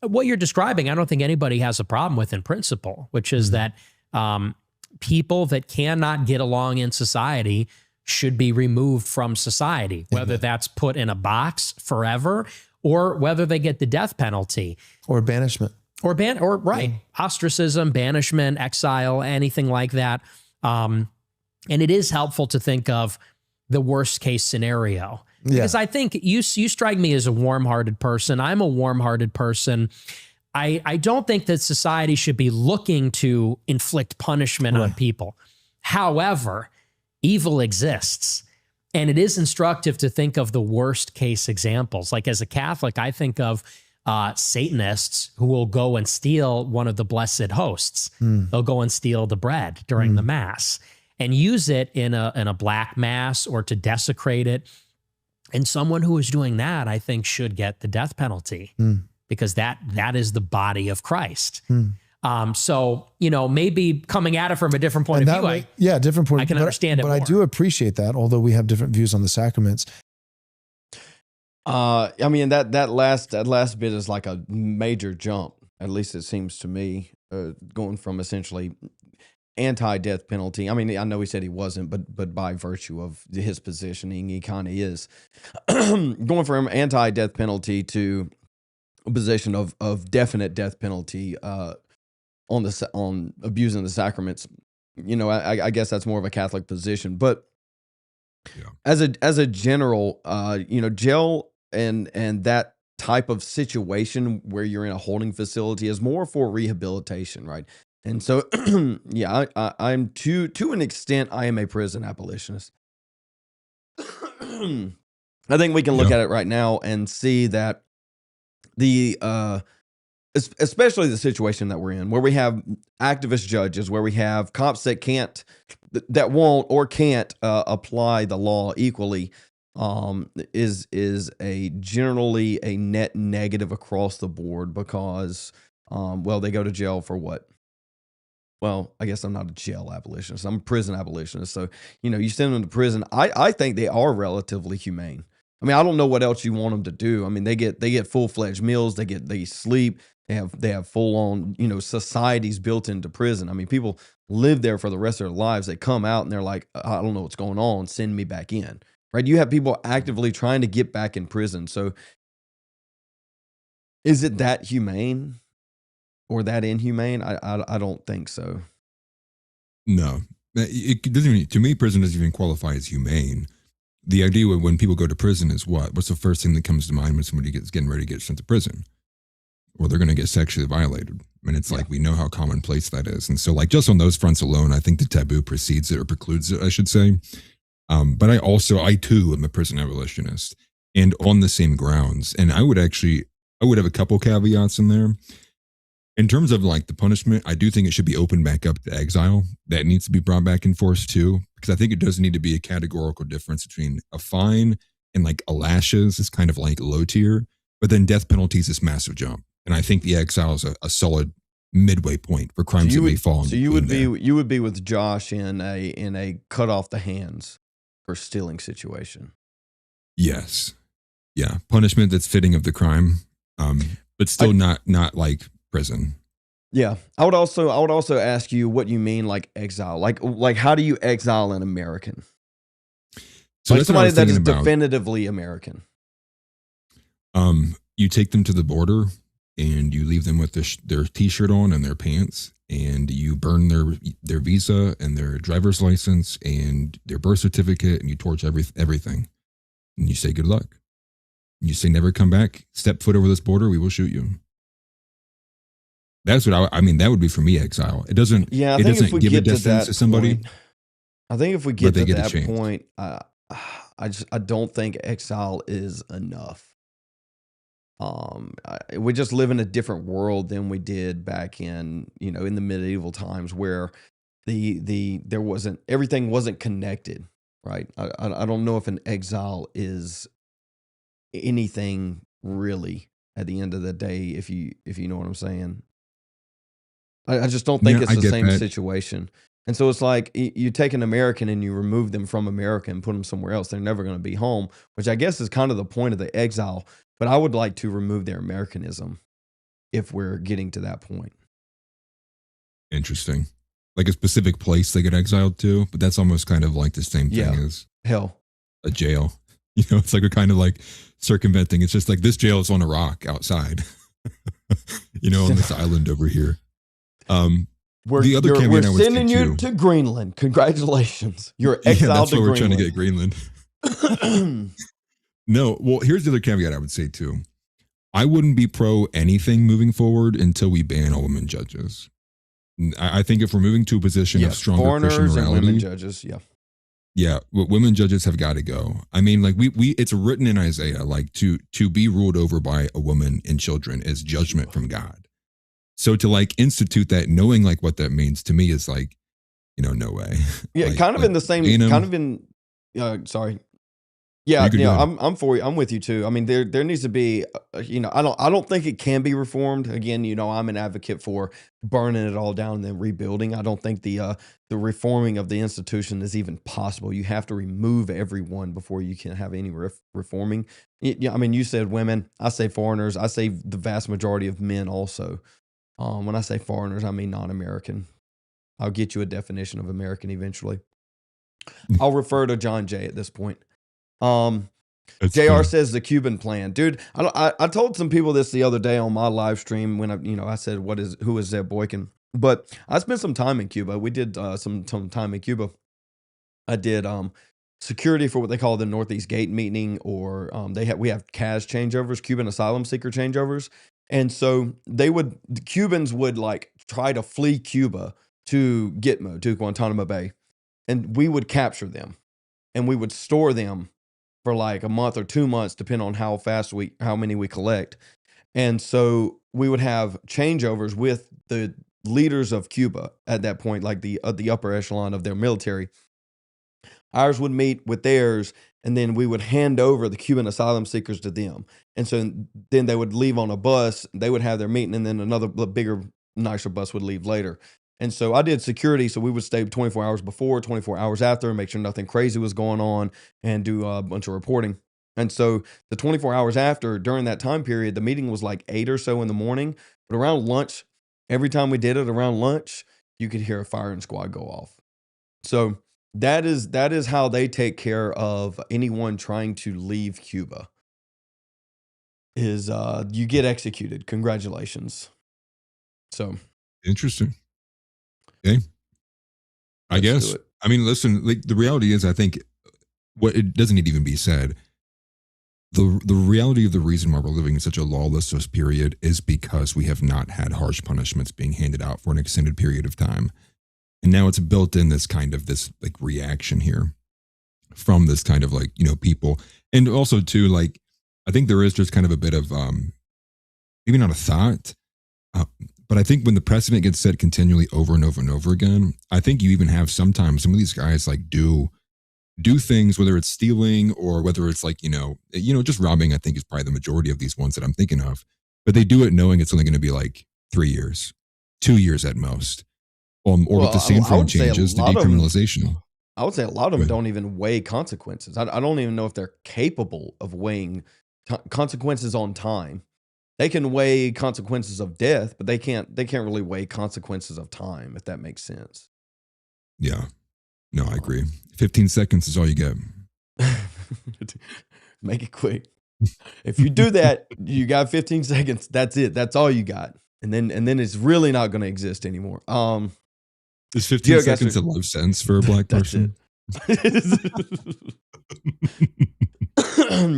what you're describing, I don't think anybody has a problem with in principle, which is that people that cannot get along in society should be removed from society, whether that's put in a box forever or whether they get the death penalty. Or banishment. Ostracism, banishment, exile, anything like that. And it is helpful to think of the worst case scenario. Because I think you strike me as a warm-hearted person. I'm a warm-hearted person. I don't think that society should be looking to inflict punishment on people. However, evil exists. And it is instructive to think of the worst case examples. Like as a Catholic, I think of Satanists who will go and steal one of the blessed hosts. They'll go and steal the bread during the Mass and use it in a black Mass or to desecrate it. And someone who is doing that, I think, should get the death penalty because that is the body of Christ. So, maybe coming at it from a different point of view, different point. I can understand it but more. I do appreciate that, although we have different views on the sacraments. I mean, that last bit is like a major jump. At least it seems to me, going from essentially anti-death penalty. I mean, I know he said he wasn't, but by virtue of his positioning, he kind of is. Going from anti-death penalty to a position of definite death penalty on abusing the sacraments. I guess that's more of a Catholic position, but as a general, jail and that type of situation where you're in a holding facility is more for rehabilitation, right? And so, I'm to an extent, I am a prison abolitionist. I think we can look at it right now and see that especially the situation that we're in, where we have activist judges, where we have cops that won't or can't apply the law equally, is a generally a net negative across the board because, they go to jail for what? Well, I guess I'm not a jail abolitionist. I'm a prison abolitionist. So, you send them to prison. I think they are relatively humane. I mean, I don't know what else you want them to do. I mean, they get full-fledged meals. They sleep. They have full-on, societies built into prison. I mean, people live there for the rest of their lives. They come out and they're like, I don't know what's going on. Send me back in. Right? You have people actively trying to get back in prison. So is it that humane? Or that inhumane? I don't think so. No, it doesn't even, to me, prison doesn't even qualify as humane. The idea when people go to prison is what? What's the first thing that comes to mind when somebody gets getting ready to get sent to prison? Or they're going to get sexually violated. I mean, it's like we know how commonplace that is. And so, like, just on those fronts alone, I think the taboo precedes it or precludes it, I should say. But I too am a prison abolitionist, and on the same grounds. And I would have a couple caveats in there. In terms of like the punishment, I do think it should be opened back up to exile. That needs to be brought back in force too, because I think it does need to be a categorical difference between a fine and like a lashes is kind of like low tier, but then death penalties is massive jump. And I think the exile is a solid midway point for crimes that may fall. So you would be with Josh in a cut off the hands for stealing situation. Yes, yeah, punishment that's fitting of the crime, but still not like prison. Yeah. I would also ask you what you mean like exile. Like how do you exile an American? So like that's what I somebody was that is thinking about. definitively American. You take them to the border and you leave them with their t-shirt on and their pants, and you burn their visa and their driver's license and their birth certificate, and you torch everything. And you say good luck. You say never come back. Step foot over this border, we will shoot you. That's what I mean. That would be for me exile. It doesn't. Yeah, I it think doesn't if we give get a defense to somebody. point, I think if we get they to get a that chance. point, I don't think exile is enough. We just live in a different world than we did back in in the medieval times where everything wasn't connected, right? I don't know if an exile is anything really at the end of the day, if you know what I'm saying. I just don't think it's the same situation. And so it's like you take an American and you remove them from America and put them somewhere else. They're never going to be home, which I guess is kind of the point of the exile. But I would like to remove their Americanism if we're getting to that point. Interesting. Like a specific place they get exiled to, but that's almost kind of like the same thing as hell, a jail. It's like a kind of like circumventing. It's just like this jail is on a rock outside, on this island over here. The other caveat I was sending you to Greenland. Congratulations. You're exiled to Greenland. We're trying to get Greenland. No, well, here's the other caveat I would say too. I wouldn't be pro anything moving forward until we ban all women judges. I think if we're moving to a position of stronger Christian morality, and women judges, women judges have got to go. I mean, like we it's written in Isaiah, like to be ruled over by a woman and children is judgment from God. So to like institute that, knowing like what that means to me is like, no way. Yeah, like, kind of in the same, kind of in. Sorry. Yeah, I'm for you. I'm with you too. I mean, there needs to be, I don't think it can be reformed. Again, I'm an advocate for burning it all down and then rebuilding. I don't think the reforming of the institution is even possible. You have to remove everyone before you can have any reforming. I mean, you said women. I say foreigners. I say the vast majority of men also. When I say foreigners, I mean non-American. I'll get you a definition of American eventually. I'll refer to John Jay at this point. JR says the Cuban plan, dude. I told some people this the other day on my live stream when I said who is ZebBoykin, but I spent some time in Cuba. We did some time in Cuba. I did security for what they call the Northeast Gate meeting, or we have CAS changeovers, Cuban asylum seeker changeovers, and so the Cubans would like try to flee Cuba to Gitmo, to Guantanamo Bay, and we would capture them, and we would store them for like a month or 2 months, depending on how many we collect. And so we would have changeovers with the leaders of Cuba at that point, like the upper echelon of their military. Ours would meet with theirs, and then we would hand over the Cuban asylum seekers to them. And so then they would leave on a bus, they would have their meeting, and then another bigger, nicer bus would leave later. And so I did security, so we would stay 24 hours before, 24 hours after, make sure nothing crazy was going on, and do a bunch of reporting. And so the 24 hours after, during that time period, the meeting was like 8 or so in the morning. But around lunch, every time we did it around lunch, you could hear a firing squad go off. So that is how they take care of anyone trying to leave Cuba. Is you get executed. Congratulations. So interesting. Okay. I guess. I mean, listen, like the reality is, I think what it doesn't need to even be said. The reality of the reason why we're living in such a lawless period is because we have not had harsh punishments being handed out for an extended period of time. And now it's built in this like reaction here from this kind of like, people. And also too, like, I think there is just kind of a bit of, maybe not a thought, but I think when the precedent gets set continually over and over and over again, I think you even have sometimes some of these guys like do things, whether it's stealing or whether it's like, just robbing, I think is probably the majority of these ones that I'm thinking of, but they do it knowing it's only going to be like 3 years, 2 years at most. Or with the San Fran changes, the decriminalization. I would say a lot of them don't even weigh consequences. I don't even know if they're capable of weighing consequences on time. they can weigh consequences of death, but they can't really weigh consequences of time, if that makes sense. Yeah. No, I agree. 15 seconds is all you get. Make it quick. If you do that, you got 15 seconds. That's it. That's all you got. And then it's really not going to exist anymmer. Is 15 seconds a life sentence for a black person?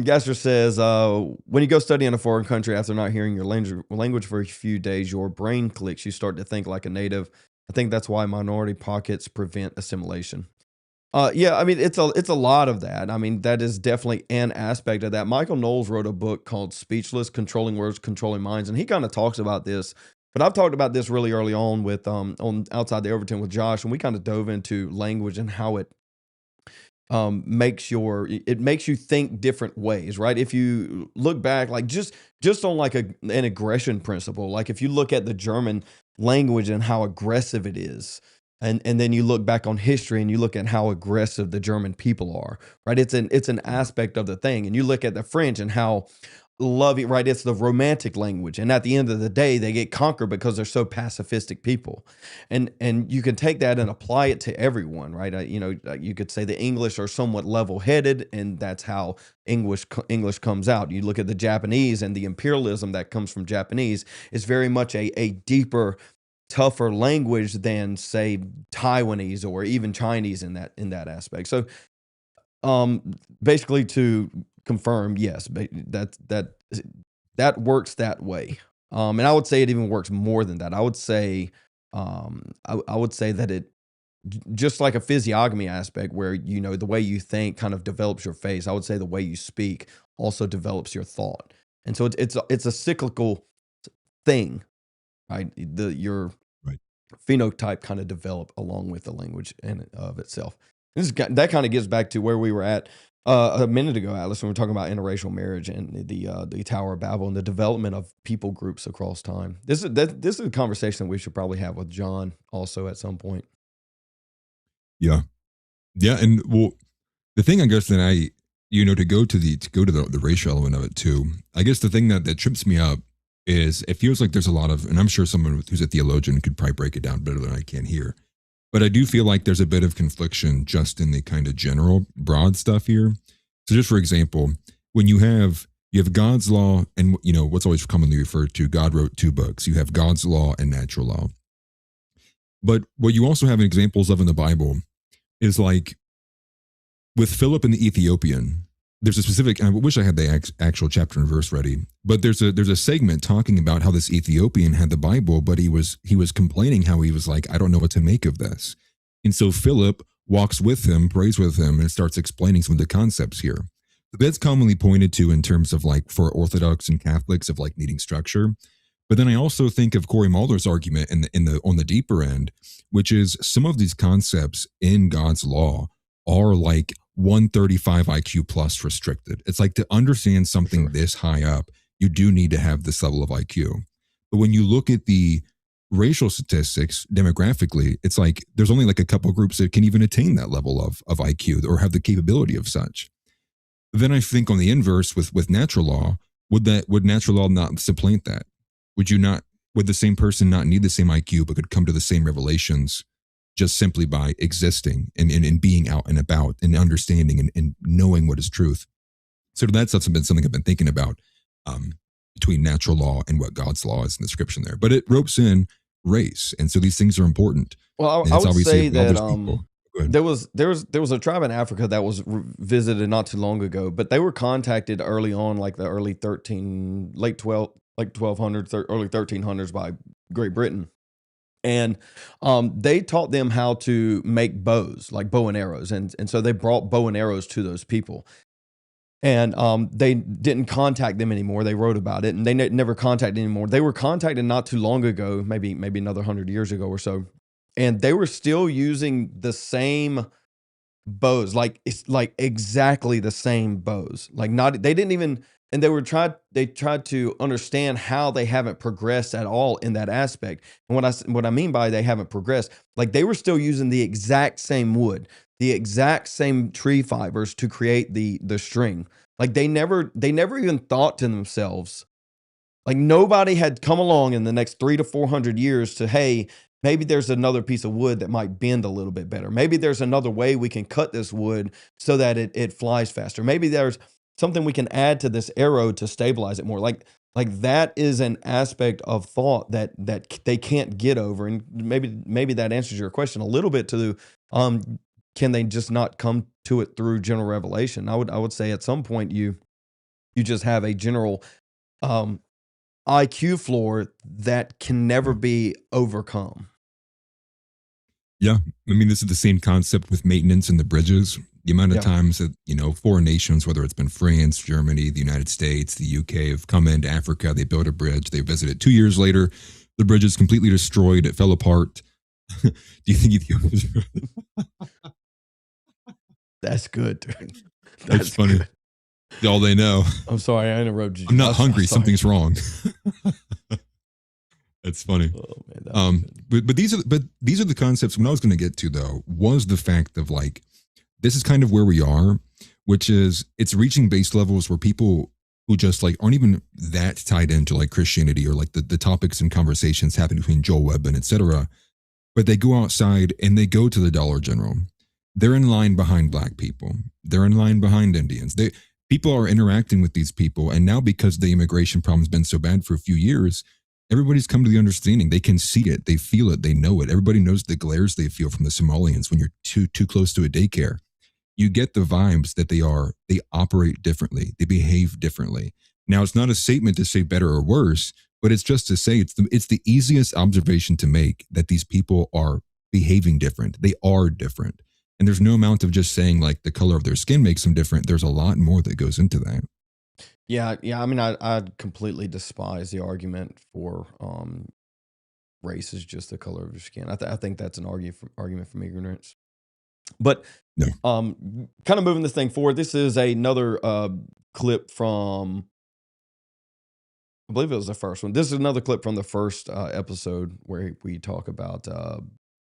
Gasser says, when you go study in a foreign country after not hearing your language for a few days, your brain clicks. You start to think like a native. I think that's why minority pockets prevent assimilation. Yeah, I mean, it's a lot of that. I mean, that is definitely an aspect of that. Michael Knowles wrote a book called Speechless, Controlling Words, Controlling Minds, and he kind of talks about this. But I've talked about this really early on with on Outside the Overton with Josh, and we kind of dove into language and how it makes you think different ways, right? If you look back, like just on like an aggression principle, like if you look at the German language and how aggressive it is, and then you look back on history and you look at how aggressive the German people are, right? It's an aspect of the thing. And you look at the French and how loving, right? It's the romantic language. And at the end of the day, they get conquered because they're so pacifistic people. And you can take that and apply it to everyone, right? You could say the English are somewhat level-headed, and that's how English comes out. You look at the Japanese, and the imperialism that comes from Japanese is very much a deeper, tougher language than, say, Taiwanese or even Chinese in that aspect. So basically, to confirm, yes, that works that way. And I would say it even works more than that. I would say I would say that it, just like a physiognomy aspect where, the way you think kind of develops your face, I would say the way you speak also develops your thought. And so it's a cyclical thing, right? Your phenotype kind of develop along with the language in of itself. That kind of gets back to where we were at a minute ago, Atlas, when we were talking about interracial marriage and the Tower of Babel and the development of people groups across time. This is a conversation that we should probably have with John also at some point. Yeah, and well, the thing I guess that to go to the racial element of it too. I guess the thing that trips me up is it feels like there's a lot of, and I'm sure someone who's a theologian could probably break it down better than I can here. But I do feel like there's a bit of confliction just in the kind of general broad stuff here. So just for example, when you have God's law and, what's always commonly referred to, God wrote two books. You have God's law and natural law. But what you also have examples of in the Bible is like with Philip and the Ethiopian, there's a specific, and I wish I had the actual chapter and verse ready, but there's a segment talking about how this Ethiopian had the Bible, but he was complaining how he was like, I don't know what to make of this. And so Philip walks with him, prays with him, and starts explaining some of the concepts here. That's commonly pointed to in terms of like for Orthodox and Catholics of like needing structure. But then I also think of Corey Mulder's argument on the deeper end, which is some of these concepts in God's law are like 135 IQ plus restricted. It's like to understand something this high up, you do need to have this level of IQ. But when you look at the racial statistics demographically, it's like there's only like a couple groups that can even attain that level of IQ or have the capability of such. Then I think on the inverse with natural law, would natural law not supplant that? Would the same person not need the same IQ but could come to the same revelations just simply by existing and being out and about and understanding and knowing what is truth? So that's been something I've been thinking about between natural law and what God's law is in the description there. But it ropes in race, and so these things are important. Well, I would say that there was a tribe in Africa that was visited not too long ago, but they were contacted early on, like the early 1200s, early 1300s by Great Britain. And they taught them how to make bows, like bow and arrows. And so they brought bow and arrows to those people. And they didn't contact them anymore. They wrote about it, and they never contacted anymore. They were contacted not too long ago, maybe another 100 years ago or so. And they were still using the same bows, like it's like exactly the same bows. Like they didn't even, and they tried to understand how they haven't progressed at all in that aspect. And what I mean by they haven't progressed, like they were still using the exact same wood, the exact same tree fibers to create the string. Like they never even thought to themselves, Like nobody had come along in the next 300 to 400 years to, hey, maybe there's another piece of wood that might bend a little bit better. Maybe there's another way we can cut this wood so that it flies faster. Maybe there's something we can add to this arrow to stabilize it more. Like that is an aspect of thought that they can't get over. And maybe that answers your question a little bit to can they just not come to it through general revelation? I would say at some point you just have a general IQ floor that can never be overcome. Yeah. I mean, this is the same concept with maintenance and the bridges. The amount of times that, foreign nations, whether it's been France, Germany, the United States, the UK, have come into Africa, they built a bridge, they visited 2 years later, the bridge is completely destroyed, it fell apart. Do you think Ethiopia's That's good, dude. That's funny. Good. All they know. I'm sorry, I interrupted you. I'm not hungry. Something's wrong. That's funny. Oh, man, but these are the concepts. What I was going to get to though was the fact of like, this is kind of where we are, which is it's reaching base levels where people who just like aren't even that tied into like Christianity or like the topics and conversations happening between Joel Webbon, etc. But they go outside and they go to the Dollar General. They're in line behind Black people. They're in line behind Indians. People are interacting with these people. And now because the immigration problem has been so bad for a few years, everybody's come to the understanding. They can see it. They feel it. They know it. Everybody knows the glares they feel from the Somalians when you're too close to a daycare. You get the vibes that they operate differently. They behave differently. Now, it's not a statement to say better or worse, but it's just to say it's the easiest observation to make that these people are behaving different. They are different. And there's no amount of just saying like the color of their skin makes them different. There's a lot more that goes into that. Yeah. I mean, I completely despise the argument for race is just the color of your skin. I think that's an argument from ignorance. But no. Kind of moving this thing forward. This is another clip from, I believe it was the first one. This is another clip from the first episode where we talk about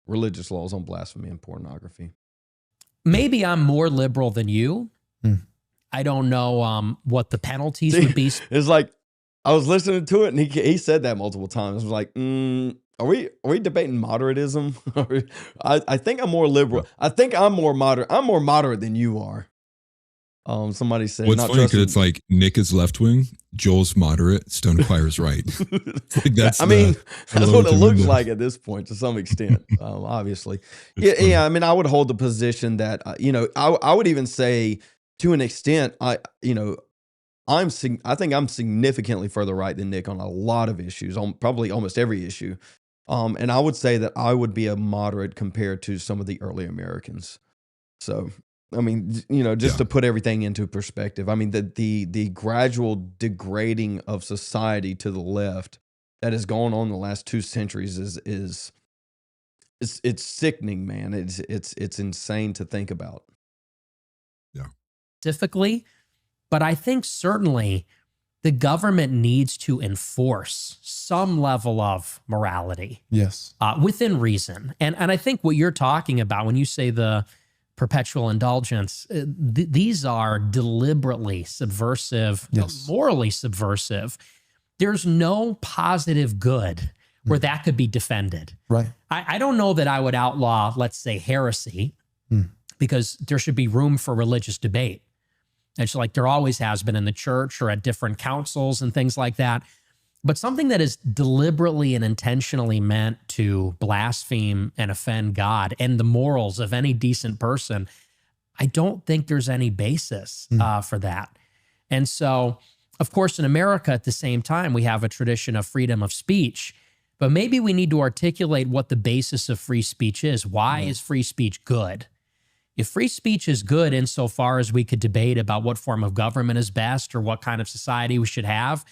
religious laws on blasphemy and pornography. Maybe I'm more liberal than you. I don't know what the penalties would be. It's like I was listening to it, and he said that multiple times. I was like, are we debating moderatism? I think I'm more liberal. I think I'm more moderate. I'm more moderate than you are. Somebody said. What's funny because it's like Nick is left wing, Joel's moderate, Stone Choir's right. That's what it looks like at this point to some extent. Obviously, yeah. I mean, I would hold the position that I would even say to an extent, I think I'm significantly further right than Nick on a lot of issues, on probably almost every issue. And I would say that I would be a moderate compared to some of the early Americans. So. I mean, just to put everything into perspective, I mean, the gradual degrading of society to the left that has gone on in the last 2 centuries is sickening, man. It's insane to think about. Yeah. Specifically, but I think certainly the government needs to enforce some level of morality. Yes. Within reason. And I think what you're talking about when you say the perpetual indulgence, these are deliberately subversive, morally subversive. There's no positive good where that could be defended. Right. I don't know that I would outlaw, let's say, heresy, because there should be room for religious debate. It's like there always has been in the church or at different councils and things like that. But something that is deliberately and intentionally meant to blaspheme and offend God and the morals of any decent person, I don't think there's any basis for that. And so, of course, in America at the same time, we have a tradition of freedom of speech, but maybe we need to articulate what the basis of free speech is. Why is free speech good? If free speech is good insofar as we could debate about what form of government is best or what kind of society we should have,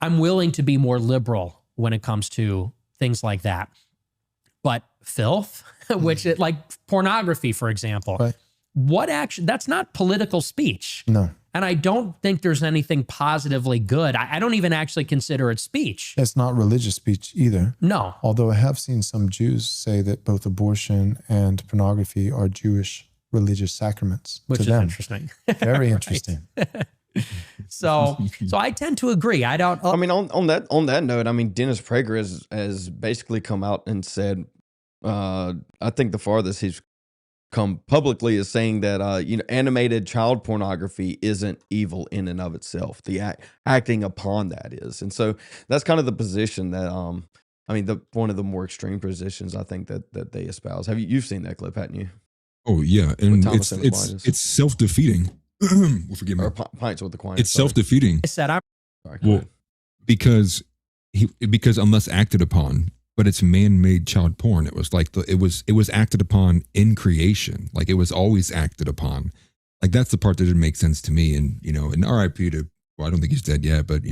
I'm willing to be more liberal when it comes to things like that. But filth, which like pornography, for example, that's not political speech. No. And I don't think there's anything positively good. I don't even actually consider it speech. It's not religious speech either. No. Although I have seen some Jews say that both abortion and pornography are Jewish religious sacraments. Which to is them. interesting. Very interesting. So I tend to agree. I don't. I mean, on that note, I mean, Dennis Prager has basically come out and said, I think the farthest he's come publicly is saying that animated child pornography isn't evil in and of itself. The acting upon that is, and so that's kind of the position that I mean, one of the more extreme positions I think that they espouse. You've seen that clip, haven't you? Oh yeah, and it's self-defeating. Well, forgive me. Or Pints with Aquinas. It's self-defeating. I said I'm. Sorry, Well, because unless acted upon, but it's man-made child porn. It was like it was acted upon in creation. Like it was always acted upon. Like that's the part that didn't make sense to me. And and R.I.P. to, well, I don't think he's dead yet, but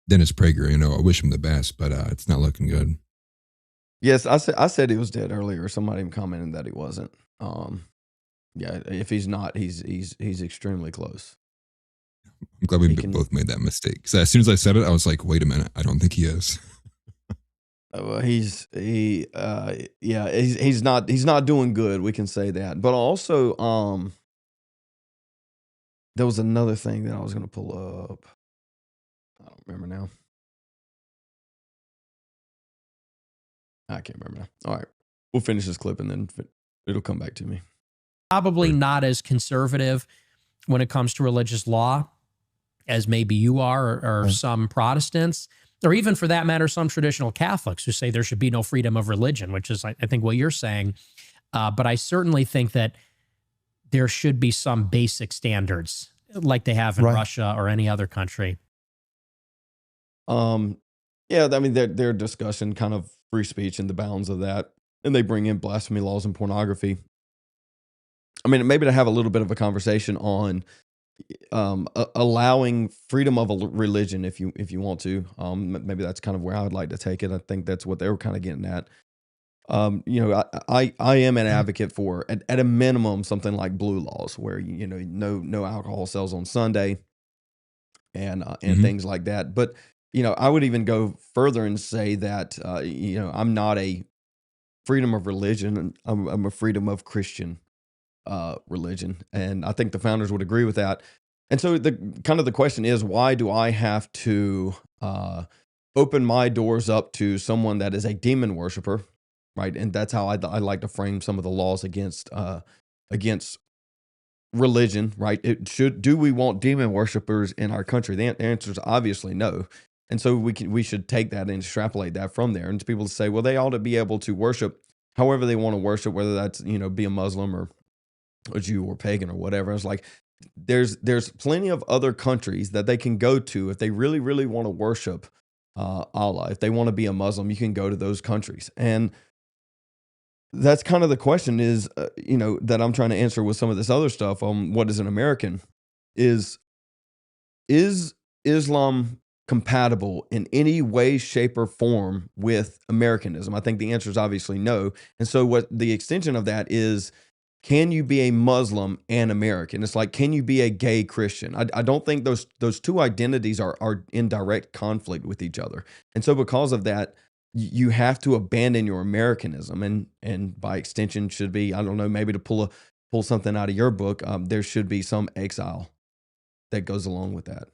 Dennis Prager. I wish him the best, but it's not looking good. Yes, I said he was dead earlier. Somebody even commented that he wasn't. Yeah, if he's not, he's extremely close. I'm glad we both made that mistake. So as soon as I said it, I was like, wait a minute, I don't think he is. He's not doing good. We can say that. But also, there was another thing that I was going to pull up. I don't remember now. I can't remember now. All right, we'll finish this clip and then it'll come back to me. Probably not as conservative when it comes to religious law as maybe you are or some Protestants, or even for that matter, some traditional Catholics who say there should be no freedom of religion, which is, I think, what you're saying. But I certainly think that there should be some basic standards like they have in Russia or any other country. Yeah, I mean, they're discussing kind of free speech and the bounds of that, and they bring in blasphemy laws and pornography. I mean, maybe to have a little bit of a conversation on allowing freedom of a religion if you want to. Maybe that's kind of where I would like to take it. I think that's what they were kind of getting at. I am an advocate for at a minimum something like blue laws where no alcohol sales on Sunday and things like that. But I would even go further and say that I'm not a freedom of religion. I'm a freedom of Christian religion, and I think the founders would agree with that. And so the question is, why do I have to open my doors up to someone that is a demon worshiper, right? And that's how I like to frame some of the laws against religion, right? Do we want demon worshipers in our country? The answer is obviously no. And so we should take that and extrapolate that from there. And people say, well, they ought to be able to worship however they want to worship, whether that's be a Muslim or a Jew or pagan or whatever. It's like there's plenty of other countries that they can go to if they really, really want to worship Allah. If they want to be a Muslim, you can go to those countries. And that's kind of the question is, that I'm trying to answer with some of this other stuff on what is an American. Is Islam compatible in any way, shape, or form with Americanism? I think the answer is obviously no. And so what the extension of that is, can you be a Muslim and American? It's like, can you be a gay Christian? I don't think those two identities are in direct conflict with each other. And so because of that, you have to abandon your Americanism, and by extension should be, I don't know, maybe to pull something out of your book, there should be some exile that goes along with that.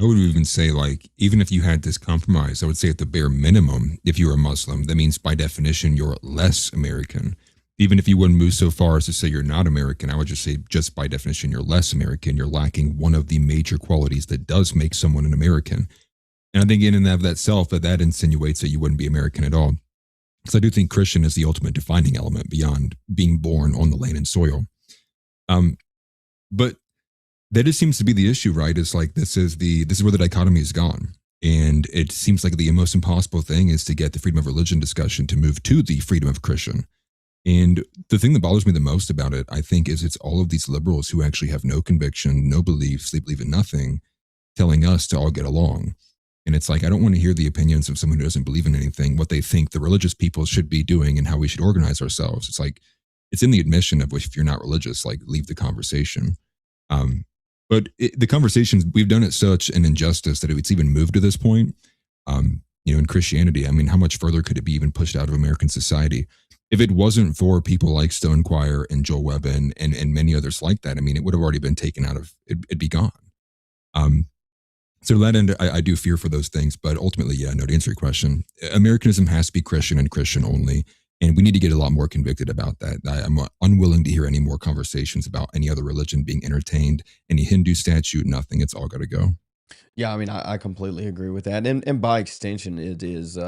I would even say, like, even if you had this compromise, I would say at the bare minimum, if you're a Muslim, that means by definition you're less American. Even if you wouldn't move so far as to say you're not American, I would just say, just by definition, you're less American. You're lacking one of the major qualities that does make someone an American. And I think in and of that self, that insinuates that you wouldn't be American at all. Because I do think Christian is the ultimate defining element beyond being born on the land and soil. But that just seems to be the issue, right? It's like this is where the dichotomy is gone. And it seems like the most impossible thing is to get the freedom of religion discussion to move to the freedom of Christian. And the thing that bothers me the most about it, I think, is it's all of these liberals who actually have no conviction, no beliefs, they believe in nothing, telling us to all get along. And it's like, I don't want to hear the opinions of someone who doesn't believe in anything, what they think the religious people should be doing and how we should organize ourselves. It's like, it's in the admission of if you're not religious, like, leave the conversation. But the conversations, we've done it such an injustice that it's even moved to this point. In Christianity, I mean, how much further could it be even pushed out of American society? if it wasn't for people like Stonequire and Joel Webbon and many others like that, I mean, it would have already been taken out of, it'd be gone. So to that end, I do fear for those things, but ultimately, yeah, no, to answer your question, Americanism has to be Christian and Christian only. And we need to get a lot more convicted about that. I'm unwilling to hear any more conversations about any other religion being entertained, any Hindu statute, nothing. It's all got to go. Yeah, I mean, I completely agree with that. And by extension, it is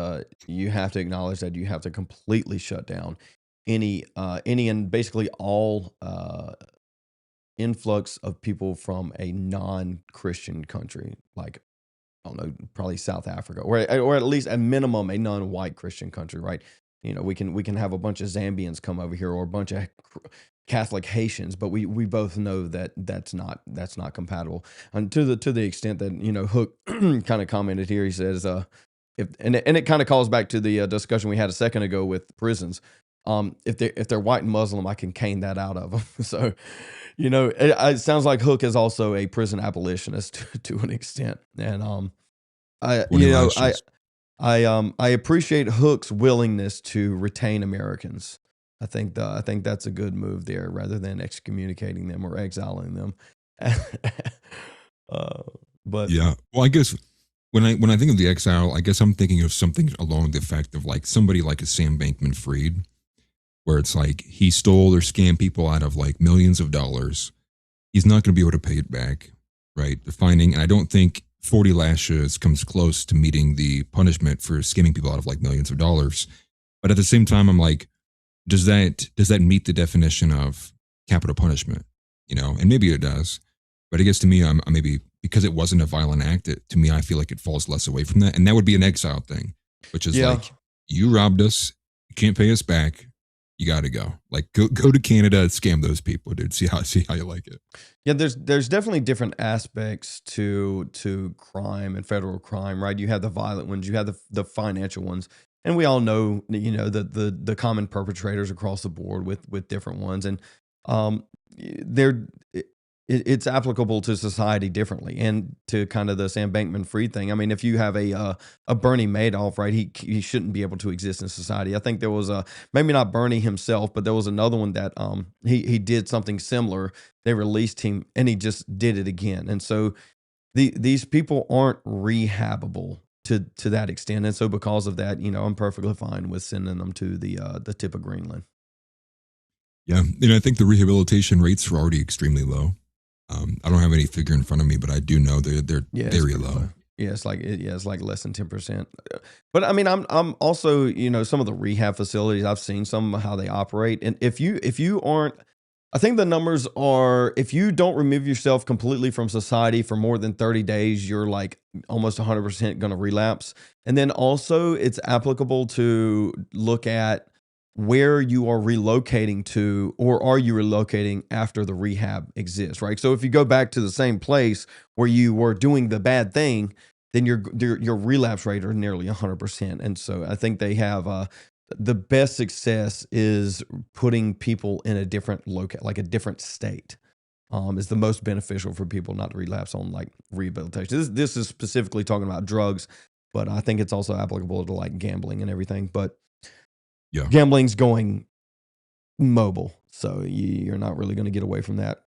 you have to acknowledge that you have to completely shut down any and basically all influx of people from a non-Christian country, like I don't know, probably South Africa, or at least at minimum a non-white Christian country, right? You know, we can have a bunch of Zambians come over here or a bunch of Catholic Haitians, but we both know that that's not compatible. And to the extent that, you know, Hook kind of commented here, he says if it kind of calls back to the discussion we had a second ago with prisons. If they're white and Muslim, I can cane that out of them. So, you know, it sounds like Hook is also a prison abolitionist to an extent, and I appreciate Hook's willingness to retain Americans. I think that's a good move there, rather than excommunicating them or exiling them. But yeah, well, I guess when I think of the exile, I guess I'm thinking of something along the effect of like somebody like a Sam Bankman-Fried, where it's like he stole or scammed people out of like millions of dollars. He's not going to be able to pay it back, right? The finding, and I don't think 40 lashes comes close to meeting the punishment for scamming people out of like millions of dollars. But at the same time, I'm like, does that meet the definition of capital punishment? You know, and maybe it does. But I guess to me, I'm maybe because it wasn't a violent act, to me, I feel like it falls less away from that. And that would be an exile thing, which is like, you robbed us, you can't pay us back. You got to go. Like go to Canada and scam those people, dude. See how you like it. Yeah, there's definitely different aspects to crime and federal crime, right? You have the violent ones, you have the financial ones, and we all know, you know, the common perpetrators across the board with different ones, and it's applicable to society differently, and to kind of the Sam Bankman-Fried thing. I mean, if you have a Bernie Madoff, right, he shouldn't be able to exist in society. I think there was maybe not Bernie himself, but there was another one that he did something similar. They released him, and he just did it again. And so these people aren't rehabable to that extent. And so because of that, you know, I'm perfectly fine with sending them to the tip of Greenland. Yeah, and I think the rehabilitation rates are already extremely low. I don't have any figure in front of me, but I do know they're very low. Yeah, it's like less than 10%. But I mean, I'm also, you know, some of the rehab facilities, I've seen some of how they operate, and if you aren't, I think the numbers are, if you don't remove yourself completely from society for more than 30 days, you're like almost 100% going to relapse. And then also, it's applicable to look at where you are relocating to, or are you relocating after the rehab exists, right? So if you go back to the same place where you were doing the bad thing, then your relapse rate are nearly 100%. And so I think they have the best success is putting people in a different like a different state. Is the most beneficial for people not to relapse on like rehabilitation. This is specifically talking about drugs, but I think it's also applicable to like gambling and everything. But yeah, gambling's going mobile, so you're not really going to get away from that.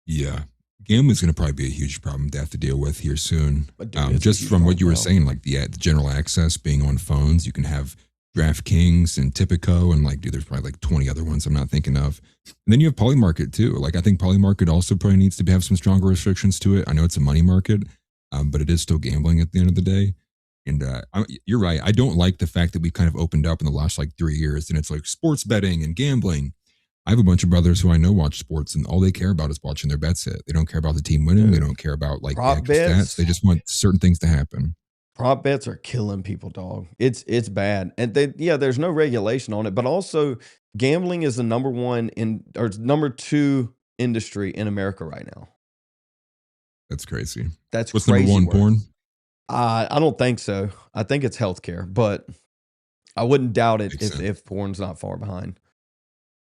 Yeah, gambling's going to probably be a huge problem to have to deal with here soon. Dude, just from what you were saying, like the general access being on phones, you can have DraftKings and Tipico, and like, dude, there's probably like 20 other ones I'm not thinking of. And then you have Polymarket too. Like, I think Polymarket also probably needs to have some stronger restrictions to it. I know it's a money market, but it is still gambling at the end of the day. And you're right. I don't like the fact that we've kind of opened up in the last like 3 years, and it's like sports betting and gambling. I have a bunch of brothers who I know watch sports, and all they care about is watching their bets hit. They don't care about the team winning. Dude, they don't care about like prop bets. Stats. They just want certain things to happen. Prop bets are killing people, dog. It's bad. And there's no regulation on it, but also gambling is the number 2 industry in America right now. That's crazy. What's crazy. What's number 1, porn? I don't think so. I think it's healthcare, but I wouldn't doubt it if porn's not far behind.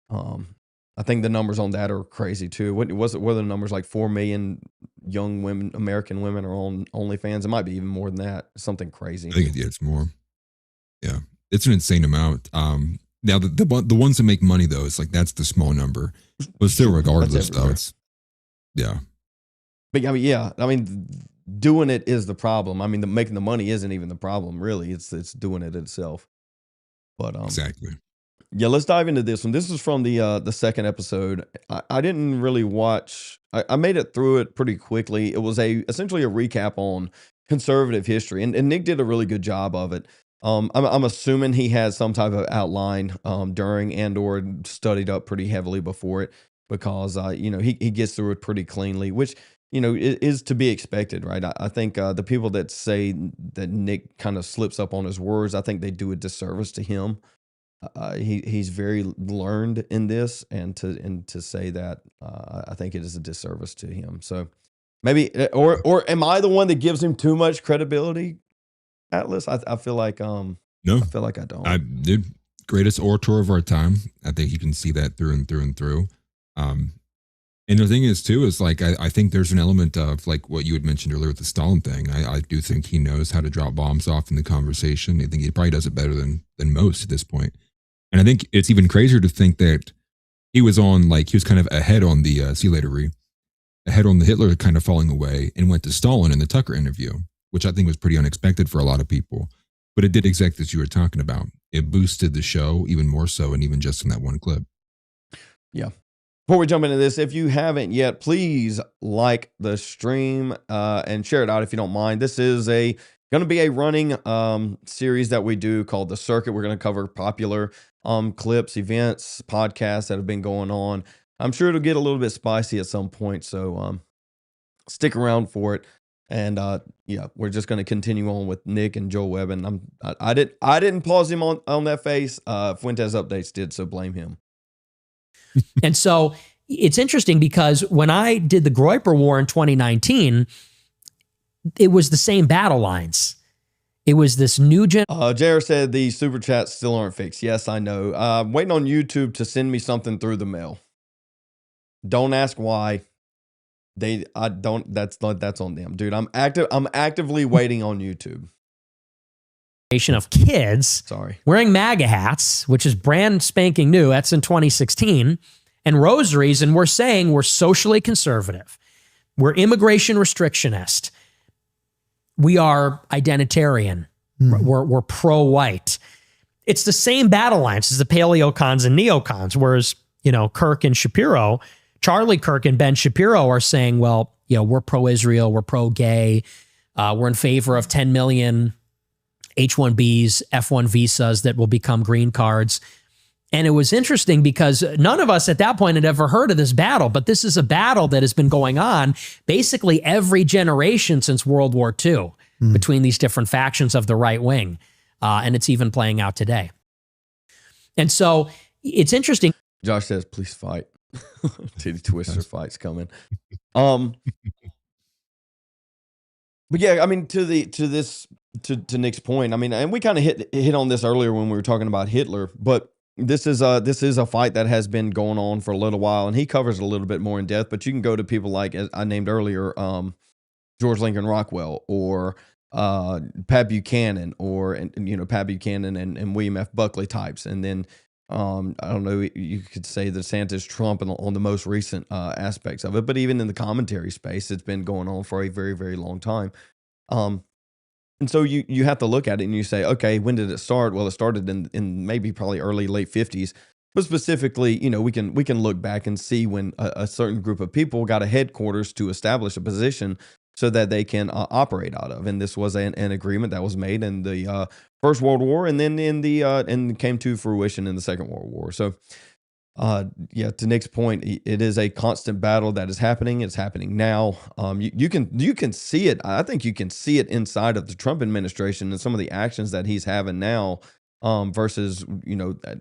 I think the numbers on that are crazy too. Were the numbers like 4 million young women, American women, are on OnlyFans? It might be even more than that. Something crazy. I think it's more. Yeah, it's an insane amount. Now the ones that make money though, it's like that's the small number. But still, regardless though, it's yeah. But I mean, yeah, I mean, doing it is the problem. I mean, making the money isn't even the problem, really. It's doing it itself. But exactly. Yeah, let's dive into this one. This is from the second episode. I didn't really watch. I made it through it pretty quickly. It was essentially a recap on conservative history, and Nick did a really good job of it. I'm assuming he had some type of outline during and/or studied up pretty heavily before it, because he gets through it pretty cleanly, which is to be expected, right? I think the people that say that Nick kind of slips up on his words, I think they do a disservice to him. He's very learned in this, and to say that, I think it is a disservice to him. So maybe, or am I the one that gives him too much credibility, Atlas? I feel like no, I feel like I don't. Dude, greatest orator of our time. I think you can see that through and through and through. And the thing is too, is like I think there's an element of like what you had mentioned earlier with the Stalin thing. I do think he knows how to drop bombs off in the conversation. I think he probably does it better than most at this point. And I think it's even crazier to think that he was kind of ahead on the see you later, Ree, ahead on the Hitler kind of falling away, and went to Stalin in the Tucker interview, which I think was pretty unexpected for a lot of people. But it did exactly as you were talking about. It boosted the show even more so, and even just in that one clip. Yeah. Before we jump into this, if you haven't yet, please like the stream and share it out if you don't mind. This is going to be a running series that we do called The Circuit. We're going to cover popular clips, events, podcasts that have been going on. I'm sure it'll get a little bit spicy at some point, so stick around for it. And yeah, we're just going to continue on with Nick and Joel Webbon. I didn't pause him on that face. Fuentes updates did, so blame him. And so it's interesting because when I did the Groyper War in 2019, it was the same battle lines. It was this new gen. JR said the super chats still aren't fixed. Yes, I know. I'm waiting on YouTube to send me something through the mail. Don't ask why. That's on them, dude. I'm actively waiting on YouTube. Of kids wearing MAGA hats, which is brand spanking new. That's in 2016, and rosaries. And we're saying we're socially conservative. We're immigration restrictionist. We are identitarian. We're pro-white. It's the same battle lines as the paleocons and neocons, whereas, Kirk and Shapiro, Charlie Kirk and Ben Shapiro are saying, well, we're pro-Israel, we're pro-gay, we're in favor of 10 million H-1Bs, F-1 visas that will become green cards. And it was interesting because none of us at that point had ever heard of this battle, but this is a battle that has been going on basically every generation since World War II between these different factions of the right wing. And it's even playing out today. And so it's interesting. Josh says, please fight. Titty Twister fight's coming. But yeah, I mean, to Nick's point, I mean, and we kind of hit on this earlier when we were talking about Hitler, but this is a fight that has been going on for a little while, and he covers it a little bit more in depth. But you can go to people like, as I named earlier, George Lincoln Rockwell, or Pat Buchanan, or Pat Buchanan and William F. Buckley types, and then I don't know, you could say the DeSantis Trump on the most recent aspects of it, but even in the commentary space, it's been going on for a very, very long time. And so you have to look at it and you say, okay, when did it start? Well, it started in maybe probably early, late 50s. But specifically, we can look back and see when a certain group of people got a headquarters to establish a position so that they can operate out of. And this was an agreement that was made in the First World War, and then and came to fruition in the Second World War. So, yeah, to Nick's point, it is a constant battle that is happening. It's happening now. You can see it. I think you can see it inside of the Trump administration and some of the actions that he's having now, versus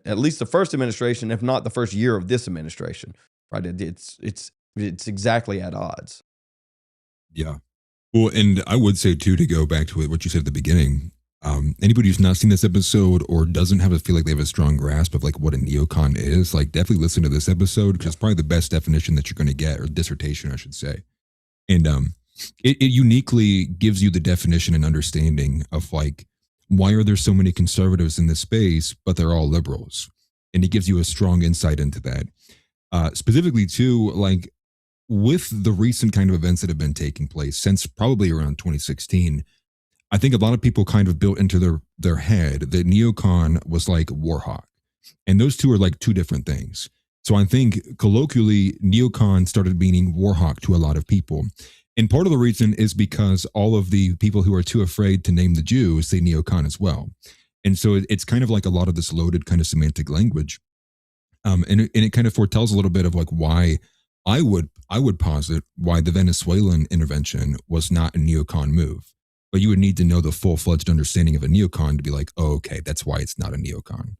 at least the first administration, if not the first year of this administration. Right? It's exactly at odds. Yeah. Well, and I would say too, to go back to what you said at the beginning, anybody who's not seen this episode or doesn't feel like they have a strong grasp of like what a neocon is, like definitely listen to this episode, because it's probably the best definition that you're going to get, or dissertation, I should say. And it uniquely gives you the definition and understanding of like, why are there so many conservatives in this space, but they're all liberals? and it gives you a strong insight into that. Specifically, too, like with the recent kind of events that have been taking place since probably around 2016, I think a lot of people kind of built into their head that neocon was like warhawk, and those two are like two different things. So I think colloquially, neocon started meaning warhawk to a lot of people. And part of the reason is because all of the people who are too afraid to name the Jew say neocon as well. And so it's kind of like a lot of this loaded kind of semantic language. And it kind of foretells a little bit of like why I would posit why the Venezuelan intervention was not a neocon move. But you would need to know the full-fledged understanding of a neocon to be like, oh, okay, that's why it's not a neocon.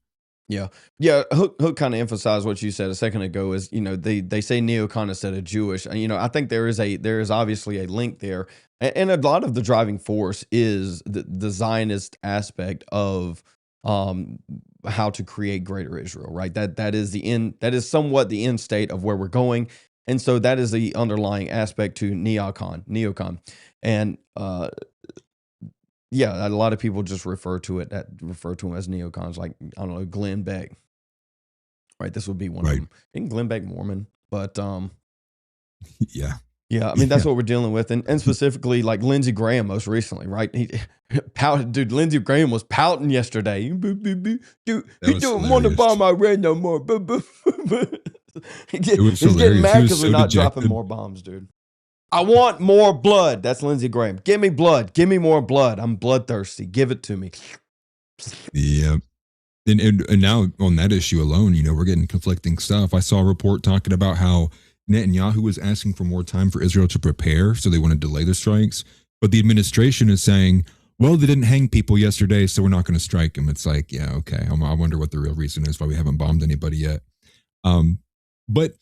Yeah. Hook kind of emphasized what you said a second ago is, they say neocon instead of Jewish. I think there is obviously a link there. And a lot of the driving force is the Zionist aspect of how to create greater Israel, right? That is somewhat the end state of where we're going. And so that is the underlying aspect to neocon. And a lot of people just refer to them as neocons, like, I don't know, Glenn Beck. Right, this would be one of them. Isn't Glenn Beck Mormon? But yeah. Yeah, I mean, that's what we're dealing with. And specifically, like Lindsey Graham most recently, right? He pouted, dude, Lindsey Graham was pouting yesterday. Dude, he don't want to bomb Iran no more. He's getting mad because we're not dropping more bombs, dude. I want more blood. That's Lindsey Graham. Give me blood. Give me more blood. I'm bloodthirsty. Give it to me. Yeah. And now on that issue alone, we're getting conflicting stuff. I saw a report talking about how Netanyahu was asking for more time for Israel to prepare, so they want to delay the strikes. But the administration is saying, well, they didn't hang people yesterday, so we're not going to strike them. It's like, yeah, okay. I wonder what the real reason is why we haven't bombed anybody yet. But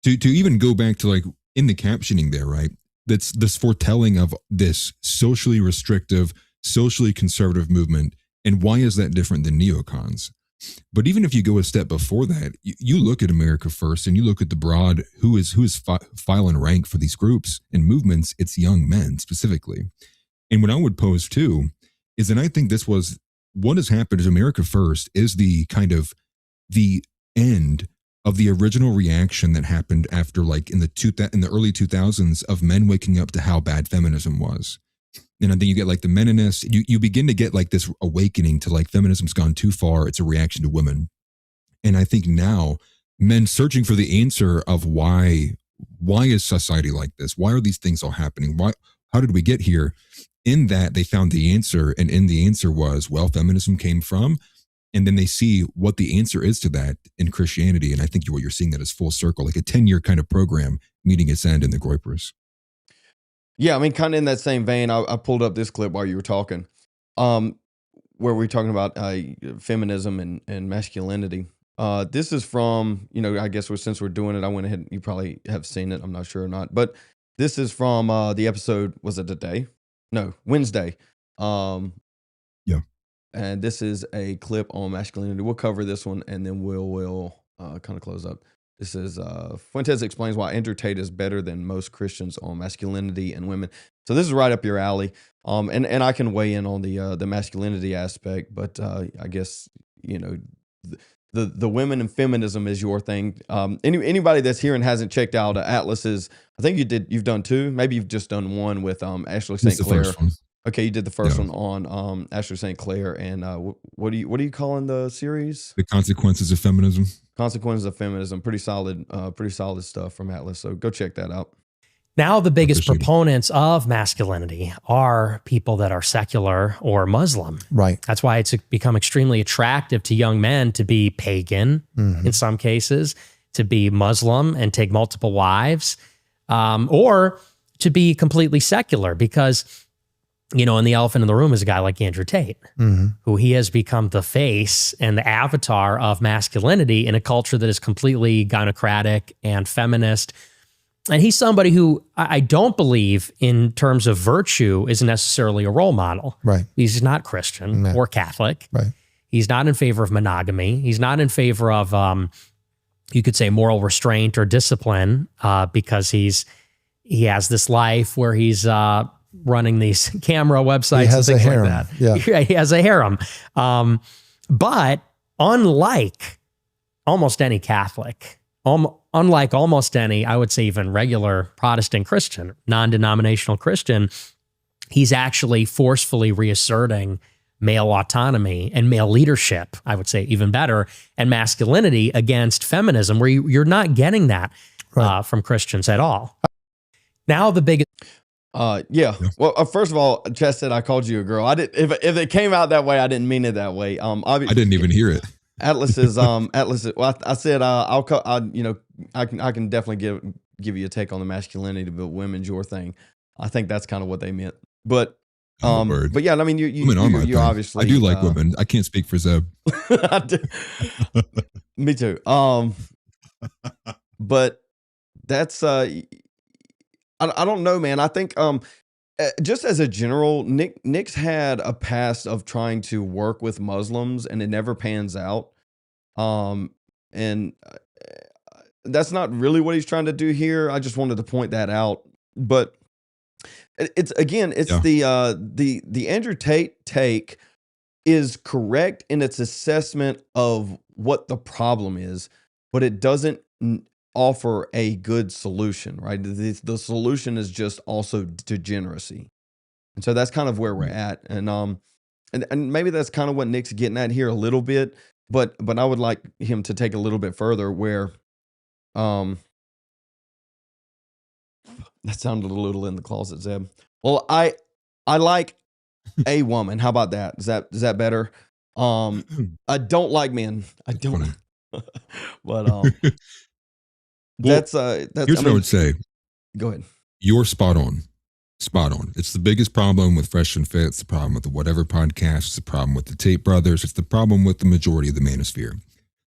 to even go back to like in the captioning there, right? That's this foretelling of this socially restrictive, socially conservative movement. And why is that different than neocons? But even if you go a step before that, you look at America First and you look at the broad who is file and rank for these groups and movements, it's young men specifically. And what I would pose too is that I think this was what has happened is America First is the kind of the end of the original reaction that happened after like in the early 2000s of men waking up to how bad feminism was. And I think you get like the Menonists, you begin to get like this awakening to like feminism's gone too far. It's a reaction to women. And I think now men searching for the answer of why is society like this? Why are these things all happening? How did we get here? In that they found the answer. And in the answer was, well, feminism came from, and then they see what the answer is to that in Christianity. And I think what you're seeing that is full circle, like a 10-year kind of program meeting its end in the Groypers. Yeah, I mean, kind of in that same vein, I pulled up this clip while you were talking, where we're talking about feminism and masculinity. This is from, I guess since we're doing it, I went ahead, you probably have seen it, I'm not sure or not, but this is from the episode, was it today? No, Wednesday. Yeah. And this is a clip on masculinity. We'll cover this one, and then we'll kind of close up. This is Fuentes explains why Andrew Tate is better than most Christians on masculinity and women. So this is right up your alley. And I can weigh in on the masculinity aspect, but I guess the women and feminism is your thing. Anybody that's here and hasn't checked out Atlas's, I think you've done two. Maybe you've just done one with Ashley St. Clair. Okay, you did the first one on Ashley St. Clair, and what are you calling the series? The Consequences of Feminism. Consequences of Feminism. Pretty solid stuff from Atlas. So go check that out. Now, the biggest proponents of masculinity are people that are secular or Muslim. Right. That's why it's become extremely attractive to young men to be pagan in some cases, to be Muslim and take multiple wives, or to be completely secular because, and the elephant in the room is a guy like Andrew Tate, who he has become the face and the avatar of masculinity in a culture that is completely gynocratic and feminist. And he's somebody who I don't believe in terms of virtue is necessarily a role model. Right. He's not Christian or Catholic. Right. He's not in favor of monogamy. He's not in favor of, you could say, moral restraint or discipline because he has this life where he's running these camera websites and things like that. Yeah. He has a harem. But unlike almost any Catholic, unlike almost any, I would say even regular Protestant Christian, non-denominational Christian, he's actually forcefully reasserting male autonomy and male leadership, I would say even better, and masculinity against feminism, where you're not getting that from Christians at all. Now the biggest... Yeah. Well, first of all, Chess said I called you a girl. I did. If it came out that way, I didn't mean it that way. I didn't even hear it. Atlas is Atlas. Well, I said I can definitely give you a take on the masculinity, but women's your thing. I think that's kind of what they meant. But yeah, I mean, you obviously. I do like women. I can't speak for Zeb. Me too. But that's I don't know, man. I think just as a general, Nick's had a past of trying to work with Muslims, and it never pans out. And that's not really what he's trying to do here. I just wanted to point that out. But it's the Andrew Tate take is correct in its assessment of what the problem is, but it doesn't offer a good solution, right? The solution is just also degeneracy. And so that's kind of where we're at. And maybe that's kind of what Nick's getting at here a little bit, but I would like him to take a little bit further where, that sounded a little in the closet, Zeb. Well, I like a woman. How about that? Is that better? I don't like men. I don't, but, here's what I would say. Go ahead. You're spot on. Spot on. It's the biggest problem with Fresh and Fit. It's the problem with the Whatever podcast. It's the problem with the Tate brothers. It's the problem with the majority of the manosphere,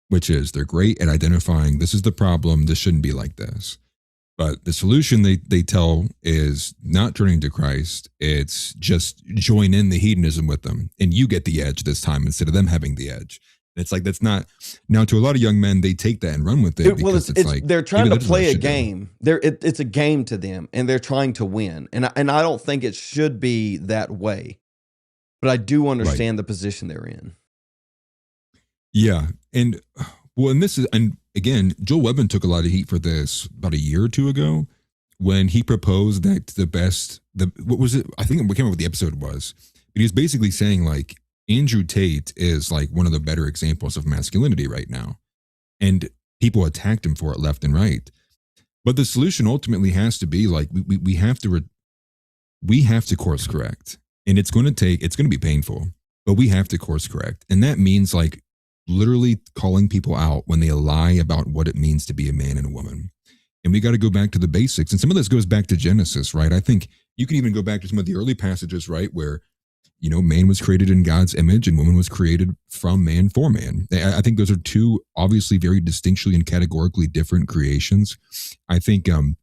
which is they're great at identifying this is the problem. This shouldn't be like this. But the solution they tell is not turning to Christ. It's just join in the hedonism with them. And you get the edge this time instead of them having the edge. It's like, that's not, now to a lot of young men, they take that and run with it. Well, it's like, they're trying to play a game. It's a game to them, and they're trying to win. And I don't think it should be that way, but I do understand the position they're in. Yeah. And well, and again, Joel Webbon took a lot of heat for this about a year or two ago when he proposed that what was it? I think we came up with the episode was, but he was basically saying like, Andrew Tate is like one of the better examples of masculinity right now. And people attacked him for it left and right. But the solution ultimately has to be like, we have to course correct. And it's going to be painful, but we have to course correct. And that means like literally calling people out when they lie about what it means to be a man and a woman. And we got to go back to the basics. And some of this goes back to Genesis, right? I think you can even go back to some of the early passages, right? Where man was created in God's image and woman was created from man for man. I think those are two obviously very distinctly and categorically different creations. I think, and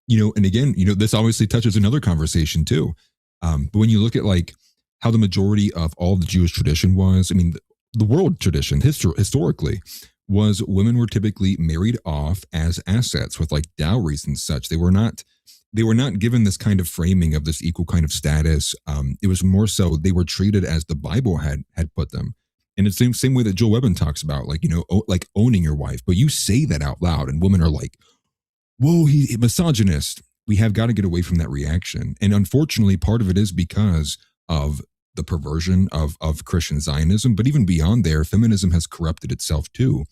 again, this obviously touches another conversation too. But when you look at like how the majority of all the Jewish tradition was, I mean, the world tradition historically was women were typically married off as assets with like dowries and such. They were not given this kind of framing of this equal kind of status. It was more so they were treated as the Bible had put them. And it's the same way that Joel Webbon talks about, like, like owning your wife. But you say that out loud and women are like, whoa, he's misogynist. We have got to get away from that reaction. And unfortunately, part of it is because of the perversion of Christian Zionism. But even beyond there, feminism has corrupted itself too.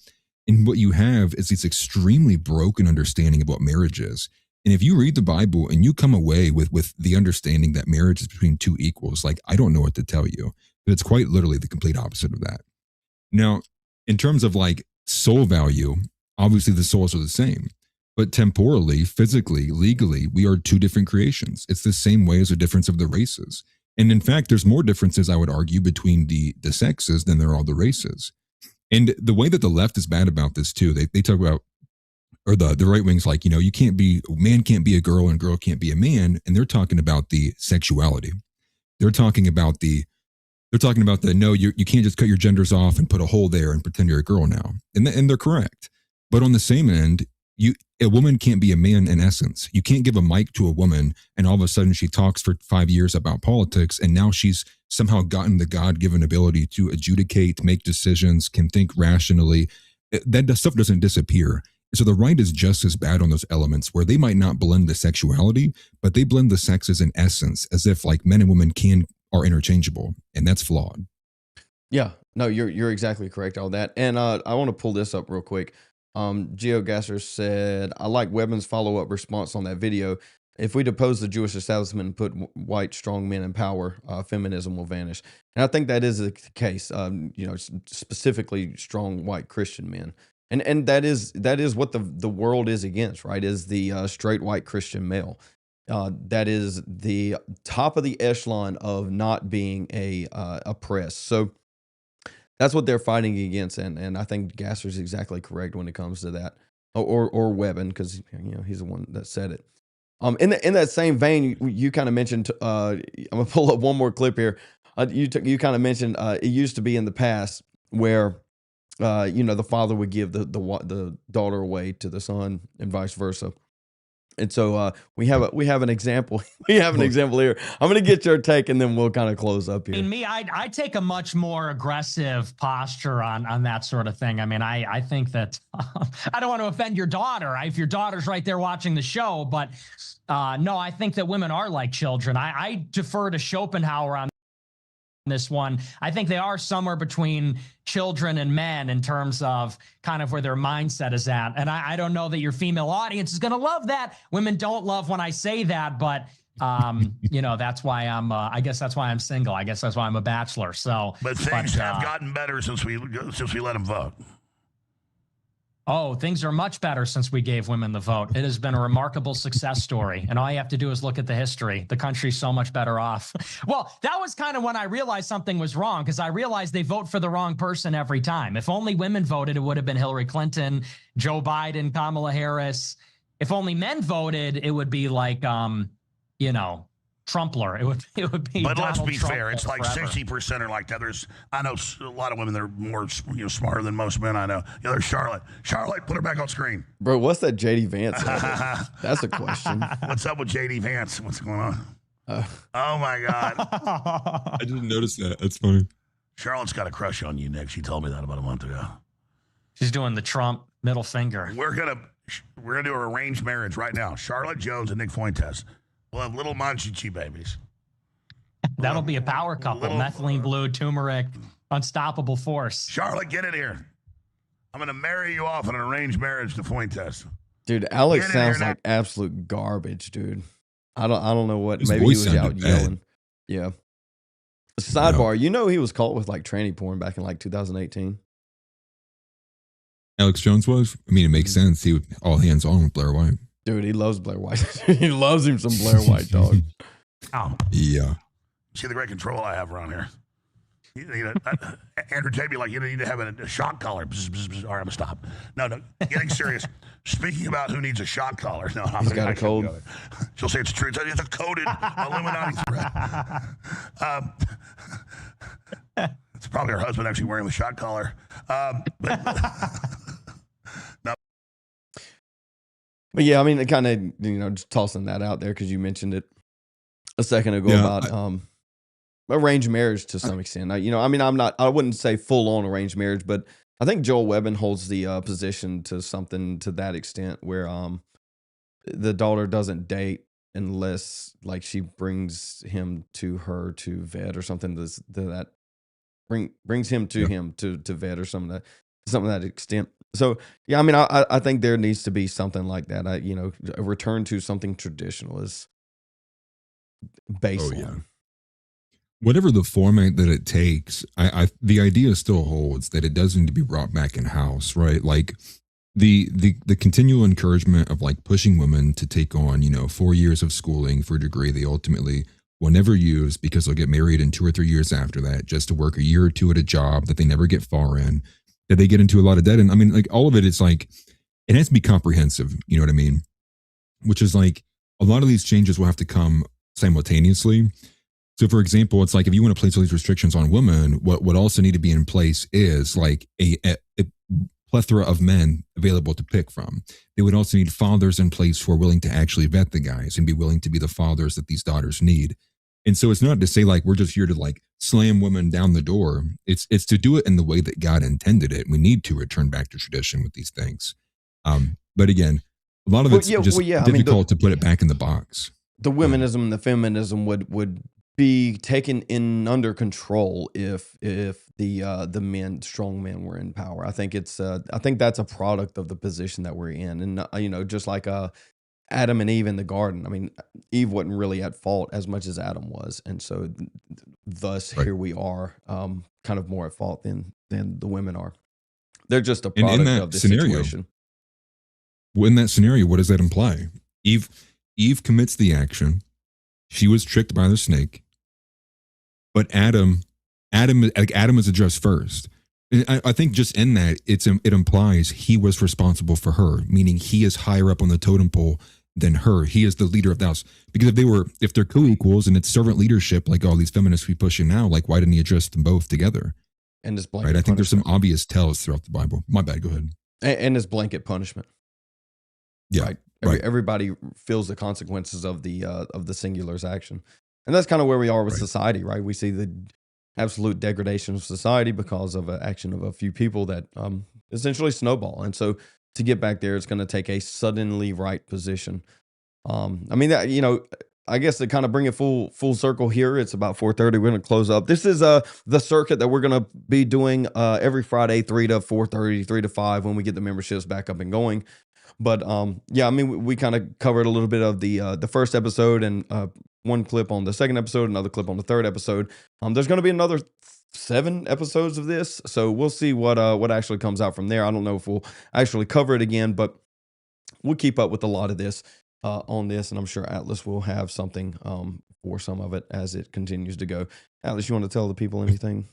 And what you have is this extremely broken understanding of what marriage is. And if you read the Bible and you come away with the understanding that marriage is between two equals, like, I don't know what to tell you, but it's quite literally the complete opposite of that. Now, in terms of like soul value, obviously the souls are the same, but temporally, physically, legally, we are two different creations. It's the same way as the difference of the races. And in fact, there's more differences, I would argue, between the sexes than there are the races. And the way that the left is bad about this too, they talk about, or the right wing's like, man can't be a girl and girl can't be a man. And they're talking about the sexuality. They're talking about no, you can't just cut your genders off and put a hole there and pretend you're a girl now. And they're correct. But on the same end, a woman can't be a man in essence. You can't give a mic to a woman and all of a sudden she talks for 5 years about politics and now she's somehow gotten the God-given ability to adjudicate, make decisions, can think rationally. that stuff doesn't disappear. So the right is just as bad on those elements where they might not blend the sexuality, but they blend the sexes in essence, as if like men and women are interchangeable, and that's flawed. Yeah, no, you're exactly correct on that. And I want to pull this up real quick. GeoGasser said, I like Webbon's follow-up response on that video. If we depose the Jewish establishment and put white strong men in power, feminism will vanish. And I think that is the case. Specifically strong white Christian men, and that is what the world is against, right? Is the straight white Christian male. That is the top of the echelon of not being oppressed. So that's what they're fighting against, and I think Gasser's exactly correct when it comes to that, or Webbon, because he's the one that said it. In that same vein, you kind of mentioned. I'm gonna pull up one more clip here. You kind of mentioned it used to be in the past where the father would give the daughter away to the son and vice versa. And so we have an example. We have an example here. I'm going to get your take, and then we'll kind of close up here. I mean, I take a much more aggressive posture on that sort of thing. I mean, I think that I don't want to offend your daughter if your daughter's right there watching the show, but no, I think that women are like children. I defer to Schopenhauer on this one. I think they are somewhere between children and men in terms of kind of where their mindset is at. And I don't know that your female audience is going to love that. Women don't love when I say that, but that's why I guess that's why I'm single. I guess that's why I'm a bachelor. So, but things have gotten better since we let them vote. Oh, things are much better since we gave women the vote. It has been a remarkable success story. And all you have to do is look at the history. The country's so much better off. Well, that was kind of when I realized something was wrong, because I realized they vote for the wrong person every time. If only women voted, it would have been Hillary Clinton, Joe Biden, Kamala Harris. If only men voted, it would be like, Trumpler. It would be. But Donald let's be Trump fair. It's like forever. 60% are like that. I know a lot of women that are more smarter than most men. I know. There's Charlotte. Charlotte, put her back on screen. Bro, what's that JD Vance? That's a question. What's up with JD Vance? What's going on? Oh my God. I didn't notice that. That's funny. Charlotte's got a crush on you, Nick. She told me that about a month ago. She's doing the Trump middle finger. We're gonna do an arranged marriage right now. Charlotte Jones and Nick Fuentes. We'll have little Manchichi babies. That'll be a power couple. Methylene blue, turmeric, unstoppable force. Charlotte, get in here. I'm going to marry you off in an arranged marriage to Fuentes. Dude, Alex sounds like absolute garbage, dude. I don't know what. His maybe he voice was out sounded bad. yelling. Yeah. Sidebar, he was caught with like tranny porn back in like 2018. Alex Jones was? I mean, it makes sense. He would all hands on with Blair White. Dude, he loves Blair White. He loves him some Blair White, dog. Oh. Yeah. See the great control I have around here. Andrew Tate be like, you need to have a shock collar. Bzz, bzz, bzz. All right, I'm going to stop. No, getting serious. Speaking about who needs a shock collar. No, he's got a cold. She'll say it's true. It's a coded Illuminati threat. It's probably her husband actually wearing the shock collar. But yeah, I mean, kind of, just tossing that out there because you mentioned it a second ago about arranged marriage to some extent. I wouldn't say full on arranged marriage, but I think Joel Webbon holds the position to something to that extent where the daughter doesn't date unless like she brings him to her to vet or something that brings him to him to vet or something of that extent. So, yeah, I mean, I think there needs to be something like that. A return to something traditional is baseline. Oh, yeah. Whatever the format that it takes, the idea still holds that it does need to be brought back in house, right? Like the continual encouragement of like pushing women to take on, 4 years of schooling for a degree they ultimately will never use because they'll get married in 2 or 3 years after that, just to work a year or two at a job that they never get far in. That they get into a lot of debt. And I mean, like all of it, it's like, it has to be comprehensive. You know what I mean? Which is like, a lot of these changes will have to come simultaneously. So for example, it's like, if you want to place all these restrictions on women, what also need to be in place is like a plethora of men available to pick from. They would also need fathers in place who are willing to actually vet the guys and be willing to be the fathers that these daughters need. And so it's not to say like, we're just here to like slam women down the door. It's to do it in the way that God intended it. We need to return back to tradition with these things. But again, a lot of it's difficult to put it back in the box. The womenism and the feminism would be taken in under control if the strong men were in power. I think that's a product of the position that we're in, and just like Adam and Eve in the garden. I mean, Eve wasn't really at fault as much as Adam was, and so thus here we are, kind of more at fault than the women are. They're just a product of the situation. Well, in that scenario, what does that imply? Eve commits the action. She was tricked by the snake. But Adam is addressed first. I think just in that, it implies he was responsible for her, meaning he is higher up on the totem pole than her. He is the leader of the house. Because if they're co-equals and it's servant leadership, like all these feminists we pushing now, like why didn't he address them both together? And this blanket right? I think there's some obvious tells throughout the Bible. My bad. Go ahead. And this blanket punishment. Yeah. Right. Everybody feels the consequences of the singular's action. And that's kind of where we are with society, right? We see the absolute degradation of society because of an action of a few people that essentially snowball. And so to get back there, it's going to take a suddenly right position. I mean, that, I guess to kind of bring it full circle here, it's about 4:30. We're going to close up. This is the circuit that we're going to be doing every Friday, 3 to 4:30, 3 to 5 when we get the memberships back up and going. But I mean, we kind of covered a little bit of the first episode and one clip on the second episode, another clip on the third episode. There's going to be another 7 episodes of this, so we'll see what actually comes out from there. I don't know if we'll actually cover it again, but we'll keep up with a lot of this on this, and I'm sure Atlas will have something for some of it as it continues to go. Atlas, you want to tell the people anything?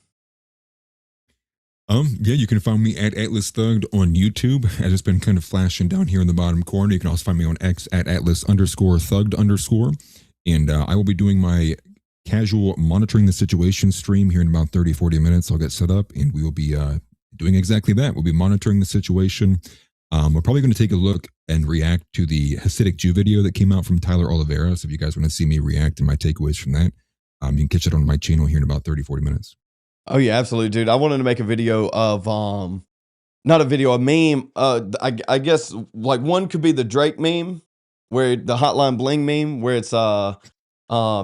Yeah, you can find me at Atlas Thugged on YouTube, as it's been kind of flashing down here in the bottom corner. You can also find me on X at Atlas_Thugged_. And I will be doing my casual monitoring the situation stream here in about 30, 40 minutes. I'll get set up and we will be doing exactly that. We'll be monitoring the situation. We're probably going to take a look and react to the Hasidic Jew video that came out from Tyler Oliveira. So if you guys want to see me react and my takeaways from that, you can catch it on my channel here in about 30, 40 minutes. Oh yeah, absolutely, dude. I wanted to make a video of not a video, a meme. I guess like one could be the Drake meme, where the Hotline Bling meme, where it's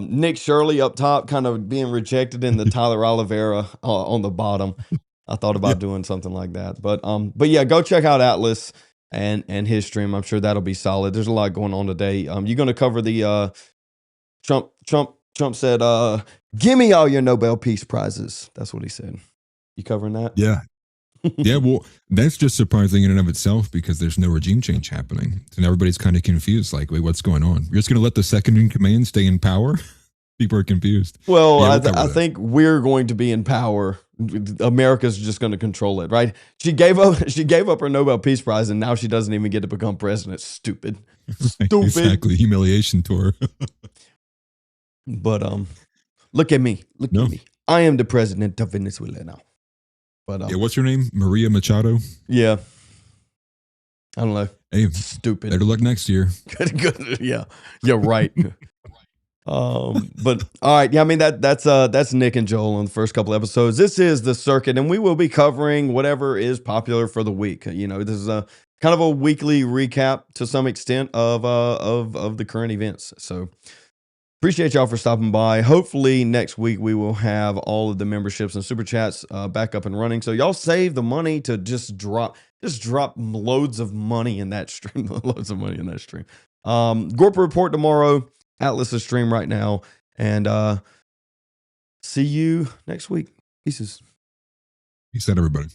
Nick Shirley up top, kind of being rejected, and the Tyler Oliveira on the bottom. I thought about doing something like that, but yeah, go check out Atlas and his stream. I'm sure that'll be solid. There's a lot going on today. You're going to cover the Trump said, "Give me all your Nobel Peace Prizes." That's what he said. You covering that? Yeah. Yeah, well, that's just surprising in and of itself because there's no regime change happening. And everybody's kind of confused, like, wait, what's going on? You're just going to let the second in command stay in power? People are confused. Well, yeah, I think we're going to be in power. America's just going to control it, right? She gave up her Nobel Peace Prize, and now she doesn't even get to become president. Stupid. Exactly. Humiliation tour. But look at me. Look at me. I am the president of Venezuela now. But yeah, what's your name? Maria Machado? Yeah. I don't know. Hey, stupid. Better luck next year. Good. Yeah. You're right. But all right. Yeah, I mean that's Nick and Joel on the first couple episodes. This is the circuit, and we will be covering whatever is popular for the week. This is a kind of a weekly recap to some extent of the current events. So appreciate y'all for stopping by. Hopefully next week we will have all of the memberships and super chats back up and running. So y'all save the money to just drop loads of money in that stream. Loads of money in that stream. Gorp report tomorrow. Atlas' stream right now. And see you next week. Peace out, everybody.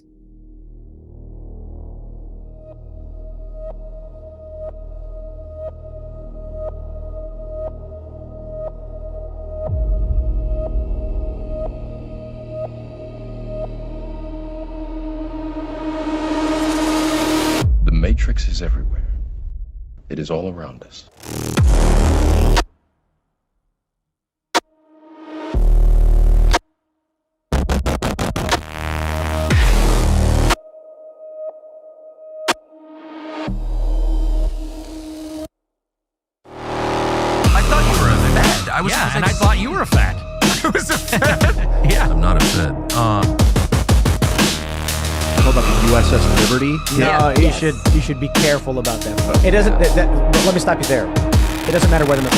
The Matrix is everywhere. It is all around us. I thought you were a fad. I thought you were a fad. I was a Yeah. I'm not upset. What about the USS Liberty? No, you should be careful about that. It doesn't. Let me stop you there. It doesn't matter whether or not